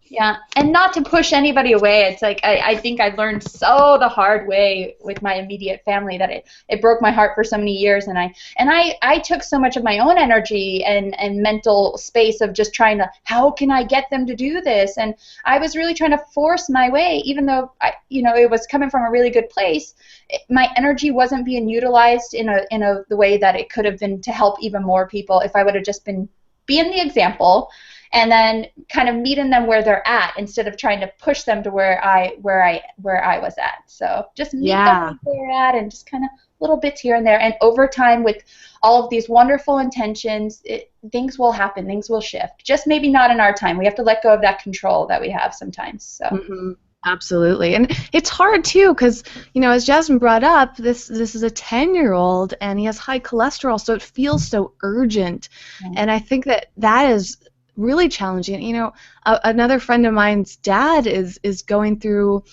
Yeah, and not to push anybody away. It's like I think I learned so the hard way with my immediate family that it broke my heart for so many years, and I took so much of my own energy and mental space of just trying to, how can I get them to do this? And I was really trying to force my way, even though it was coming from a really good place. My energy wasn't being utilized in the way that it could have been to help even more people if I would have just been being the example. And then kind of meeting them where they're at instead of trying to push them to where I was at. So just meet them where they're at, and just kind of little bits here and there. And over time, with all of these wonderful intentions, things will happen. Things will shift. Just maybe not in our time. We have to let go of that control that we have sometimes. So. Mm-hmm. Absolutely. And it's hard too, because as Jasmine brought up, this is a 10-year-old and he has high cholesterol, so it feels so urgent. Mm-hmm. And I think that is really challenging. Another friend of mine's dad is going through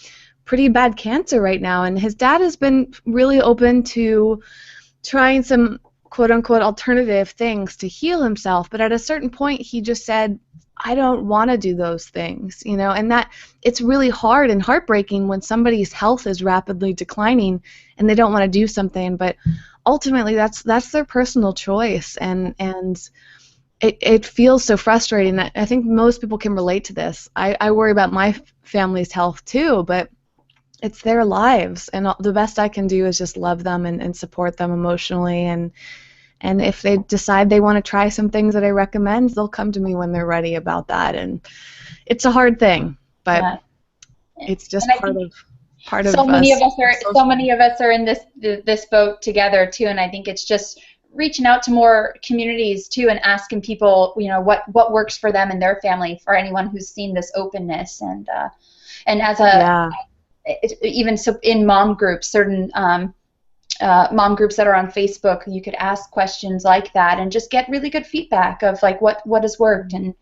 pretty bad cancer right now, and his dad has been really open to trying some quote-unquote alternative things to heal himself, but at a certain point he just said, I don't want to do those things, and that it's really hard and heartbreaking when somebody's health is rapidly declining and they don't want to do something, but ultimately that's their personal choice, and it feels so frustrating. I think most people can relate to this. I worry about my family's health too, but it's their lives, and the best I can do is just love them and support them emotionally, and if they decide they want to try some things that I recommend, they'll come to me when they're ready about that. And it's a hard thing, but it's just part of so many of us are in this boat together too, and I think it's just reaching out to more communities too, and asking people, what works for them and their family, for anyone who's seen this openness, and as even so in mom groups, certain mom groups that are on Facebook, you could ask questions like that and just get really good feedback of like what has worked, and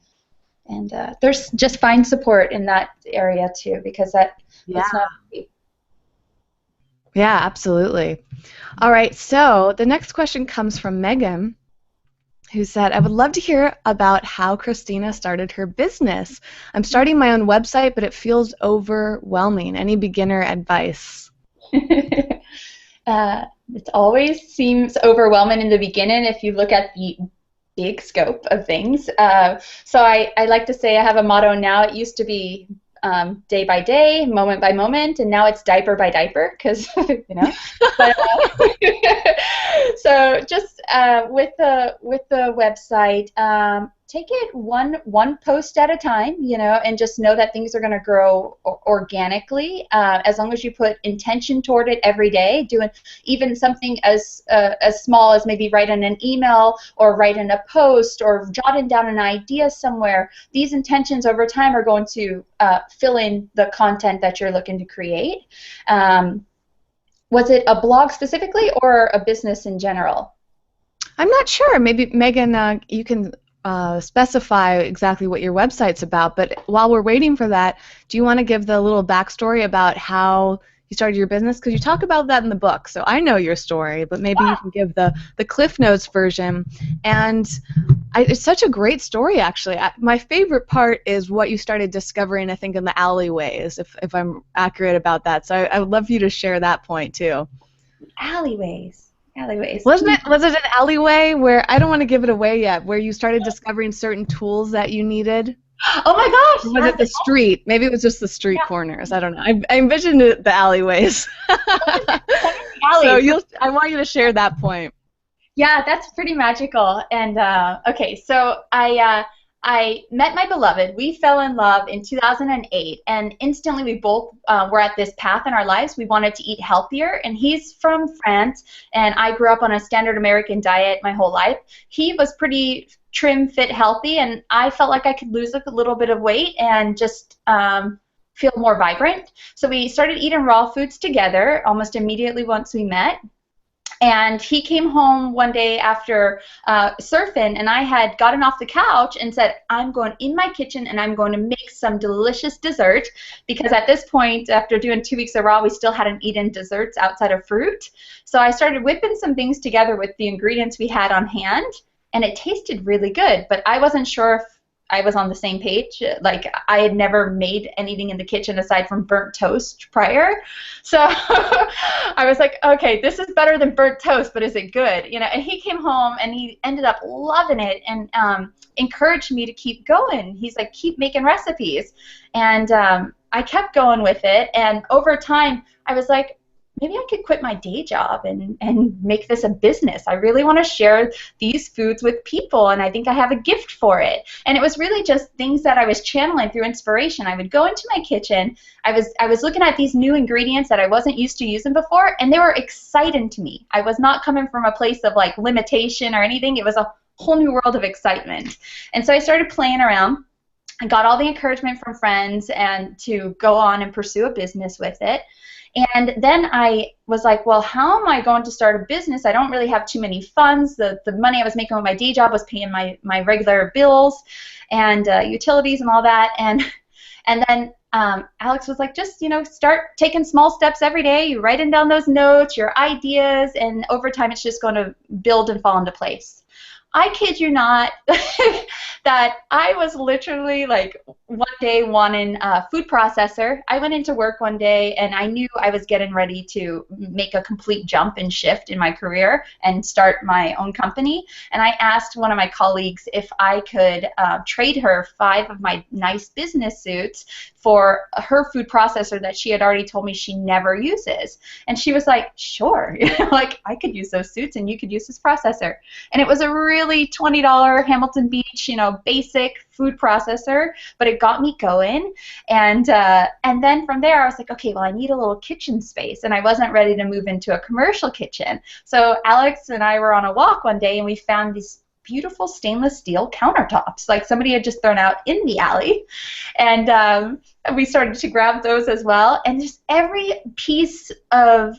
there's just find support in that area too, because that's not easy. Yeah, absolutely. All right, so the next question comes from Megan, who said, I would love to hear about how Christina started her business. I'm starting my own website, but it feels overwhelming. Any beginner advice? It always seems overwhelming in the beginning if you look at the big scope of things. So I like to say I have a motto now. It used to be day by day, moment by moment, and now it's diaper by diaper, because But, so just with the website, take it one post at a time, and just know that things are going to grow organically, as long as you put intention toward it every day, doing even something as small as maybe writing an email or writing a post or jotting down an idea somewhere. These intentions over time are going to fill in the content that you're looking to create. Was it a blog specifically or a business in general? I'm not sure. Maybe, Megan, you can specify exactly what your website's about, but while we're waiting for that, do you want to give the little backstory about how you started your business? Because you talk about that in the book, so I know your story, but maybe you can give the Cliff Notes version. And it's such a great story, actually. My favorite part is what you started discovering, I think, in the alleyways, if I'm accurate about that. So I would love for you to share that point, too. Alleyways. Was it an alleyway where, I don't want to give it away yet, where you started discovering certain tools that you needed? Oh my gosh! Or was it the street? Maybe it was just the street corners. I don't know. I envisioned the alleyways. So I want you to share that point. Yeah, that's pretty magical. And okay, so I met my beloved. We fell in love in 2008, and instantly we both were at this path in our lives. We wanted to eat healthier, and he's from France, and I grew up on a standard American diet my whole life. He was pretty trim, fit, healthy, and I felt like I could lose a little bit of weight and just feel more vibrant. So we started eating raw foods together almost immediately once we met. And he came home one day after surfing, and I had gotten off the couch and said, I'm going in my kitchen and I'm going to make some delicious dessert, because at this point, after doing 2 weeks of Raw, we still hadn't eaten desserts outside of fruit. So I started whipping some things together with the ingredients we had on hand, and it tasted really good, but I wasn't sure if I was on the same page. Like, I had never made anything in the kitchen aside from burnt toast prior. So I was like, okay, this is better than burnt toast, but is it good? You know, and he came home and he ended up loving it, and encouraged me to keep going. He's like, keep making recipes. And I kept going with it, and over time I was like, maybe I could quit my day job and make this a business. I really want to share these foods with people, and I think I have a gift for it. And it was really just things that I was channeling through inspiration. I would go into my kitchen, I was looking at these new ingredients that I wasn't used to using before, and they were exciting to me. I was not coming from a place of like limitation or anything. It was a whole new world of excitement. And so I started playing around. I got all the encouragement from friends and to go on and pursue a business with it. And then I was like, well, how am I going to start a business? I don't really have too many funds. The money I was making with my day job was paying my regular bills and utilities and all that. And then Alex was like, just, you know, start taking small steps every day. You're writing down those notes, your ideas, and over time it's just going to build and fall into place. I kid you not that I was literally like one day wanting a food processor. I went into work one day and I knew I was getting ready to make a complete jump and shift in my career and start my own company. And I asked one of my colleagues if I could trade her 5 of my nice business suits for her food processor that she had already told me she never uses. And she was like, sure, like I could use those suits and you could use this processor. And it was a really $20 Hamilton Beach, you know, basic food processor, but it got me going. And then from there I was like, okay, well, I need a little kitchen space, and I wasn't ready to move into a commercial kitchen. So Alex and I were on a walk one day and we found these beautiful stainless steel countertops, like somebody had just thrown out in the alley, and we started to grab those as well. And just every piece of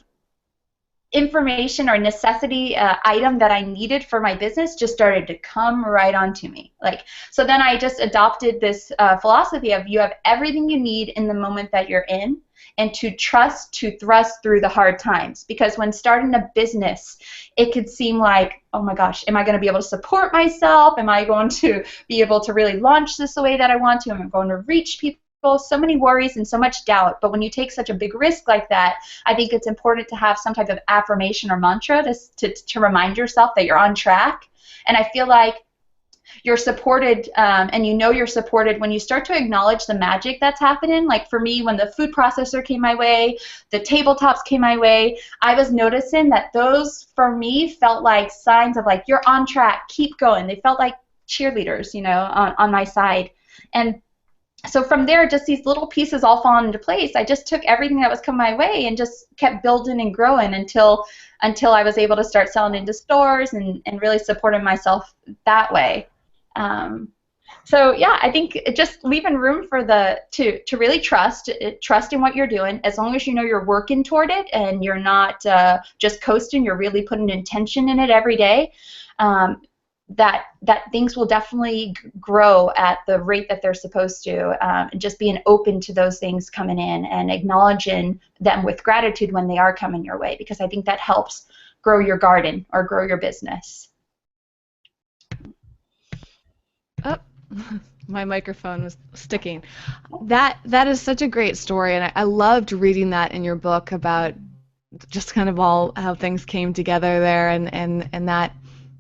information or necessity item that I needed for my business just started to come right onto me. Like, so then I just adopted this philosophy of you have everything you need in the moment that you're in, and to trust to thrust through the hard times. Because when starting a business, it could seem like, oh my gosh, am I going to be able to support myself? Am I going to be able to really launch this the way that I want to? Am I going to reach people? So many worries and so much doubt. But when you take such a big risk like that, I think it's important to have some type of affirmation or mantra to remind yourself that you're on track. And I feel like you're supported, and you know you're supported when you start to acknowledge the magic that's happening. Like for me, when the food processor came my way, the tabletops came my way, I was noticing that those, for me, felt like signs of like, you're on track, keep going. They felt like cheerleaders, you know, on my side. And so from there, just these little pieces all fall into place. I just took everything that was coming my way and just kept building and growing until I was able to start selling into stores and really supporting myself that way. So yeah, I think just leaving room for to really trust in what you're doing. As long as you know you're working toward it and you're not just coasting, you're really putting intention in it every day. That things will definitely grow at the rate that they're supposed to, and just being open to those things coming in and acknowledging them with gratitude when they are coming your way, because I think that helps grow your garden or grow your business. Oh, my microphone was sticking. That is such a great story, and I loved reading that in your book about just kind of all how things came together there, and that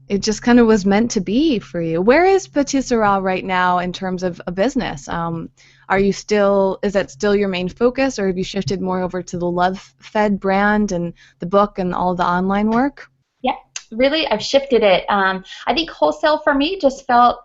it just kind of was meant to be for you. Where is Patisserie right now in terms of a business? Is that still your main focus, or have you shifted more over to the Love Fed brand and the book and all the online work? Yeah, really, I've shifted it. I think wholesale for me just felt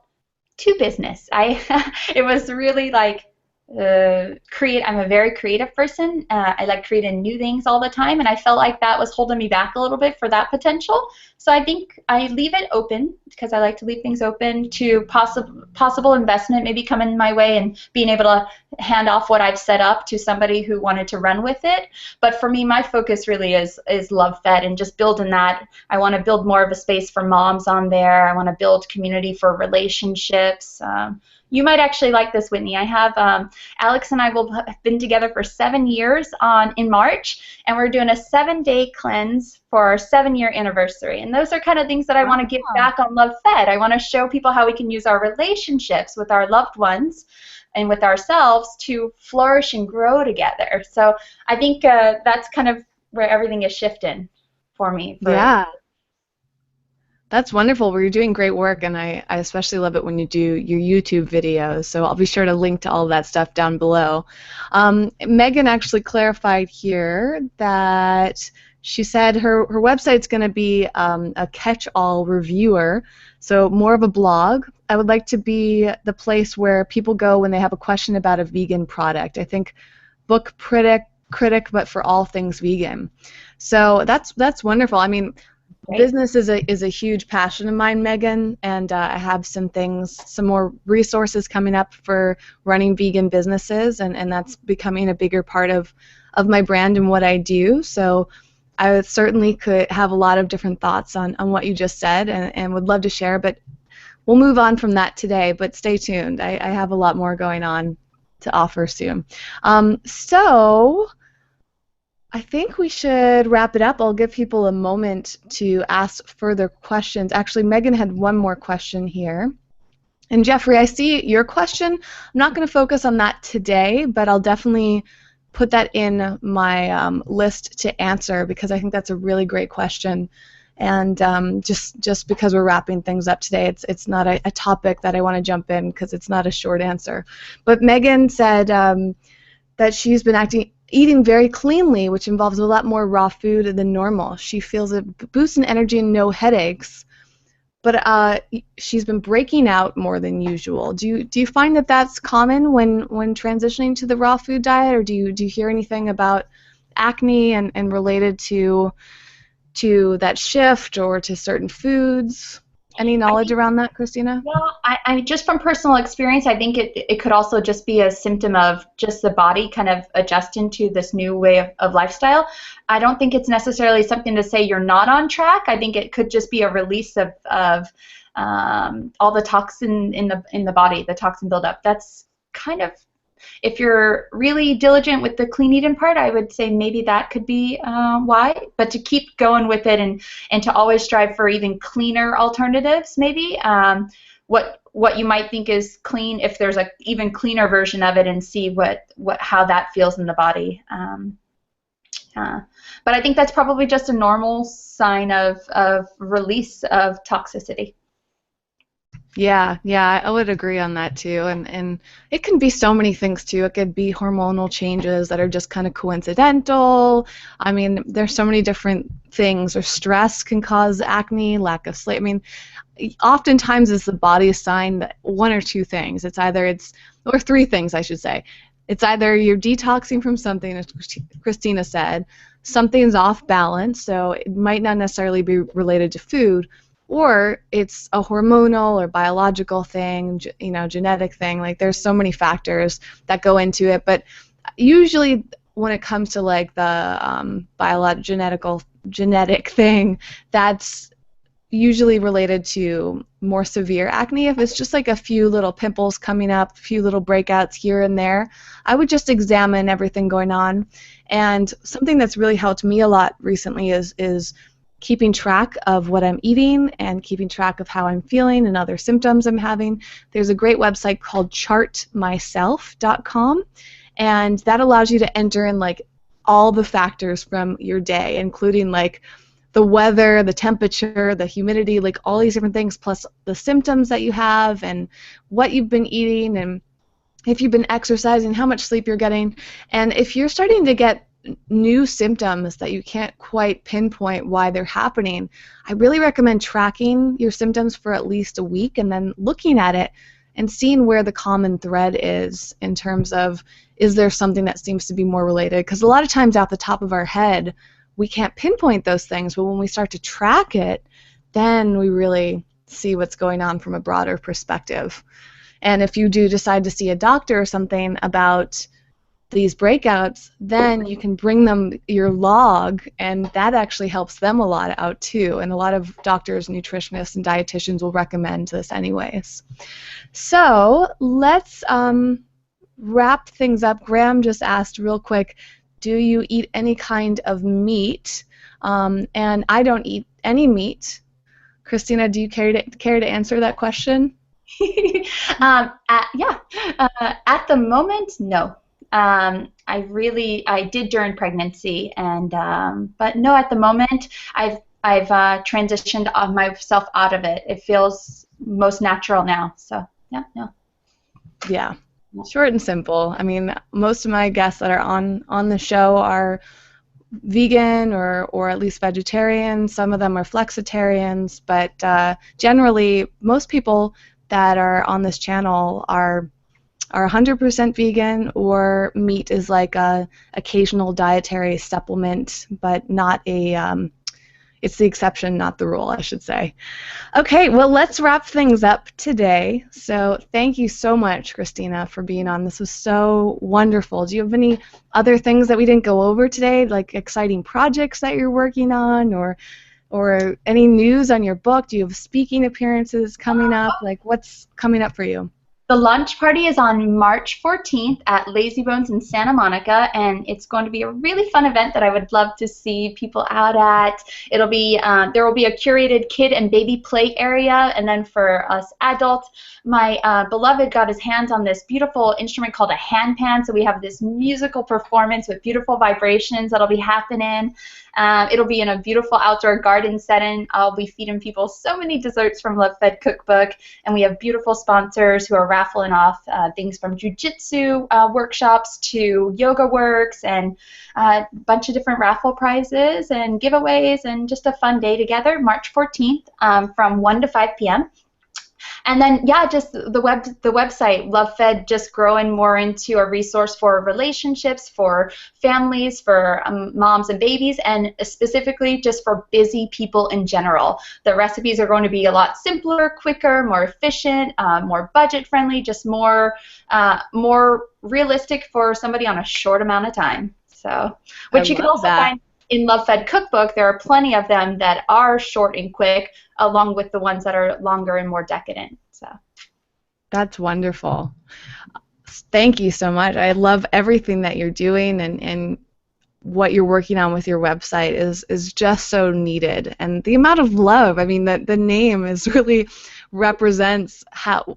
too business. It was really like I'm a very creative person. I like creating new things all the time, and I felt like that was holding me back a little bit for that potential. So I think I leave it open because I like to leave things open to possible investment maybe coming my way and being able to hand off what I've set up to somebody who wanted to run with it. But for me, my focus really is Love Fed and just building that. I want to build more of a space for moms on there. I want to build community for relationships. You might actually like this, Whitney. I have Alex and I will have been together for 7 years in March, and we're doing a 7-day cleanse for our 7-year anniversary. And those are kind of things that I want to give back on Love Fed. I want to show people how we can use our relationships with our loved ones and with ourselves to flourish and grow together. So I think that's kind of where everything is shifting for me. Yeah. That's wonderful. Well, you're doing great work, and I especially love it when you do your YouTube videos, so I'll be sure to link to all of that stuff down below. Megan actually clarified here that she said her website's going to be a catch-all reviewer, so more of a blog. I would like to be the place where people go when they have a question about a vegan product. I think book critic, but for all things vegan. So that's wonderful. I mean, business is a huge passion of mine, Megan, and I have some more resources coming up for running vegan businesses, and that's becoming a bigger part of my brand and what I do. So I certainly could have a lot of different thoughts on what you just said and would love to share, but we'll move on from that today, but stay tuned. I have a lot more going on to offer soon. So I think we should wrap it up. I'll give people a moment to ask further questions. Actually, Megan had one more question here. And Jeffrey, I see your question. I'm not going to focus on that today, but I'll definitely put that in my list to answer because I think that's a really great question. And just because we're wrapping things up today, it's not a topic that I want to jump in because it's not a short answer. But Megan said that she's been eating very cleanly, which involves a lot more raw food than normal. She feels a boost in energy and no headaches, but she's been breaking out more than usual. Do you find that that's common when transitioning to the raw food diet, or do you hear anything about acne and related to that shift or to certain foods? Any knowledge around that, Christina? Well, I just from personal experience, I think it could also just be a symptom of just the body kind of adjusting to this new way of lifestyle. I don't think it's necessarily something to say you're not on track. I think it could just be a release of all the toxin in the body, the toxin buildup. That's kind of, if you're really diligent with the clean eating part, I would say maybe that could be why. But to keep going with it and to always strive for even cleaner alternatives, maybe what you might think is clean, if there's a even cleaner version of it, and see how that feels in the body. But I think that's probably just a normal sign of release of toxicity. Yeah, I would agree on that too, and it can be so many things too. It could be hormonal changes that are just kind of coincidental. I mean, there's so many different things. Or stress can cause acne, lack of sleep. I mean, oftentimes it's the body's sign that one or two things. Or three things, I should say. It's either you're detoxing from something, as Christina said, something's off balance, so it might not necessarily be related to food, or it's a hormonal or biological thing, genetic thing. Like, there's so many factors that go into it, but usually when it comes to like the genetic thing, that's usually related to more severe acne. If it's just like a few little pimples coming up, a few little breakouts here and there, I would just examine everything going on. And something that's really helped me a lot recently is keeping track of what I'm eating and keeping track of how I'm feeling and other symptoms I'm having. There's a great website called chartmyself.com, and that allows you to enter in like all the factors from your day, including like the weather, the temperature, the humidity, like all these different things, plus the symptoms that you have and what you've been eating and if you've been exercising, how much sleep you're getting. And if you're starting to get new symptoms that you can't quite pinpoint why they're happening, I really recommend tracking your symptoms for at least a week and then looking at it and seeing where the common thread is in terms of, is there something that seems to be more related? Because a lot of times off the top of our head, we can't pinpoint those things, but when we start to track it, then we really see what's going on from a broader perspective. And if you do decide to see a doctor or something about these breakouts, then you can bring them your log, and that actually helps them a lot out too. And a lot of doctors, nutritionists, and dietitians will recommend this anyways. So let's wrap things up. Graham just asked real quick, do you eat any kind of meat? And I don't eat any meat. Christina, do you care to answer that question? At the moment, no. I did during pregnancy, and but no, at the moment, I've transitioned myself out of it. It feels most natural now. So yeah, no. Yeah, short and simple. I mean, most of my guests that are on the show are vegan or at least vegetarian. Some of them are flexitarians, but generally, most people that are on this channel are 100% vegan, or meat is like a occasional dietary supplement, but not a it's the exception, not the rule, I should say. Okay, well, let's wrap things up today. So thank you so much, Christina, for being on. This was so wonderful. Do you have any other things that we didn't go over today, like exciting projects that you're working on, or any news on your book? Do you have speaking appearances coming up? Like, what's coming up for you? The launch party is on March 14th at Lazy Bones in Santa Monica, and it's going to be a really fun event that I would love to see people out at. It'll be there will be a curated kid and baby play area, and then for us adults, my beloved got his hands on this beautiful instrument called a handpan, so we have this musical performance with beautiful vibrations that'll be happening. It'll be in a beautiful outdoor garden setting. I'll be feeding people so many desserts from Love Fed Cookbook, and we have beautiful sponsors who are raffling off things from jiu-jitsu workshops to yoga works, and a bunch of different raffle prizes and giveaways, and just a fun day together, March 14th from 1 to 5 p.m. And then, yeah, just the website, LoveFed, just growing more into a resource for relationships, for families, for moms and babies, and specifically just for busy people in general. The recipes are going to be a lot simpler, quicker, more efficient, more budget-friendly, just more realistic for somebody on a short amount of time. So, which you can also find in Love Fed Cookbook. There are plenty of them that are short and quick, along with the ones that are longer and more decadent. So that's wonderful. Thank you so much. I love everything that you're doing, and what you're working on with your website is just so needed. And the amount of love, I mean, the name is really represents the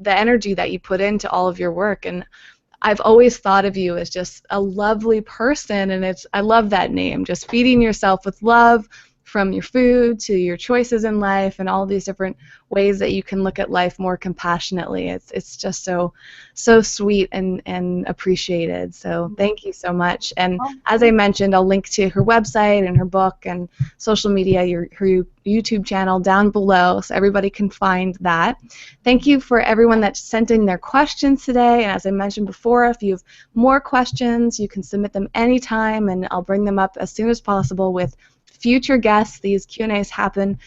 energy that you put into all of your work. And I've always thought of you as just a lovely person, and I love that name, just feeding yourself with love, from your food to your choices in life, and all these different ways that you can look at life more compassionately. It's just so sweet and appreciated. So thank you so much. And as I mentioned, I'll link to her website and her book and social media, her YouTube channel down below, so everybody can find that. Thank you for everyone that sent in their questions today. And as I mentioned before, if you have more questions, you can submit them anytime, and I'll bring them up as soon as possible with future guests. These Q&As happen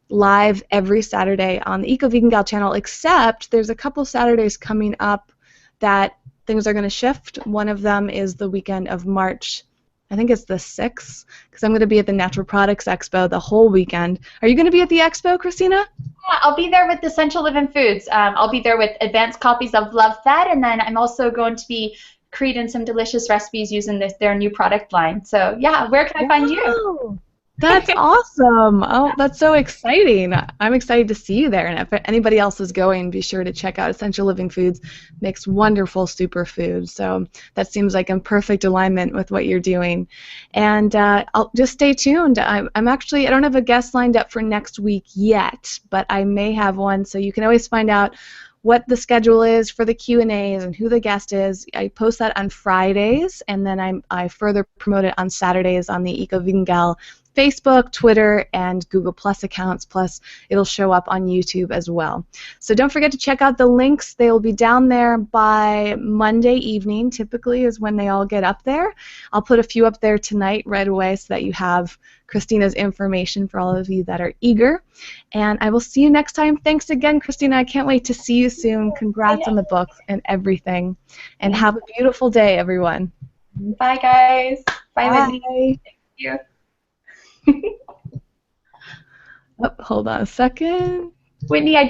live every Saturday on the Eco Vegan Gal channel, except there's a couple Saturdays coming up that things are going to shift. One of them is the weekend of March, I think it's the 6th, because I'm going to be at the Natural Products Expo the whole weekend. Are you going to be at the expo, Christina? Yeah, I'll be there with Essential Living Foods. I'll be there with advanced copies of Love Fed, and then I'm also going to be creating some delicious recipes using their new product line. So yeah, where can I find you? That's awesome. Oh, that's so exciting. I'm excited to see you there. And if anybody else is going, be sure to check out Essential Living Foods. Makes wonderful superfoods. So that seems like in perfect alignment with what you're doing. And I'll just stay tuned. I don't have a guest lined up for next week yet, but I may have one. So you can always find out what the schedule is for the Q&As and who the guest is. I post that on Fridays, and then I further promote it on Saturdays on the Eco Vegan Gal Facebook, Twitter, and Google Plus accounts, plus it'll show up on YouTube as well. So don't forget to check out the links. They will be down there by Monday evening, typically is when they all get up there. I'll put a few up there tonight right away so that you have Christina's information for all of you that are eager. And I will see you next time. Thanks again, Christina. I can't wait to see you soon. Congrats on the book and everything. And have a beautiful day, everyone. Bye, guys. Bye, Whitney. Bye. Thank you. Oh, hold on a second. Whitney, I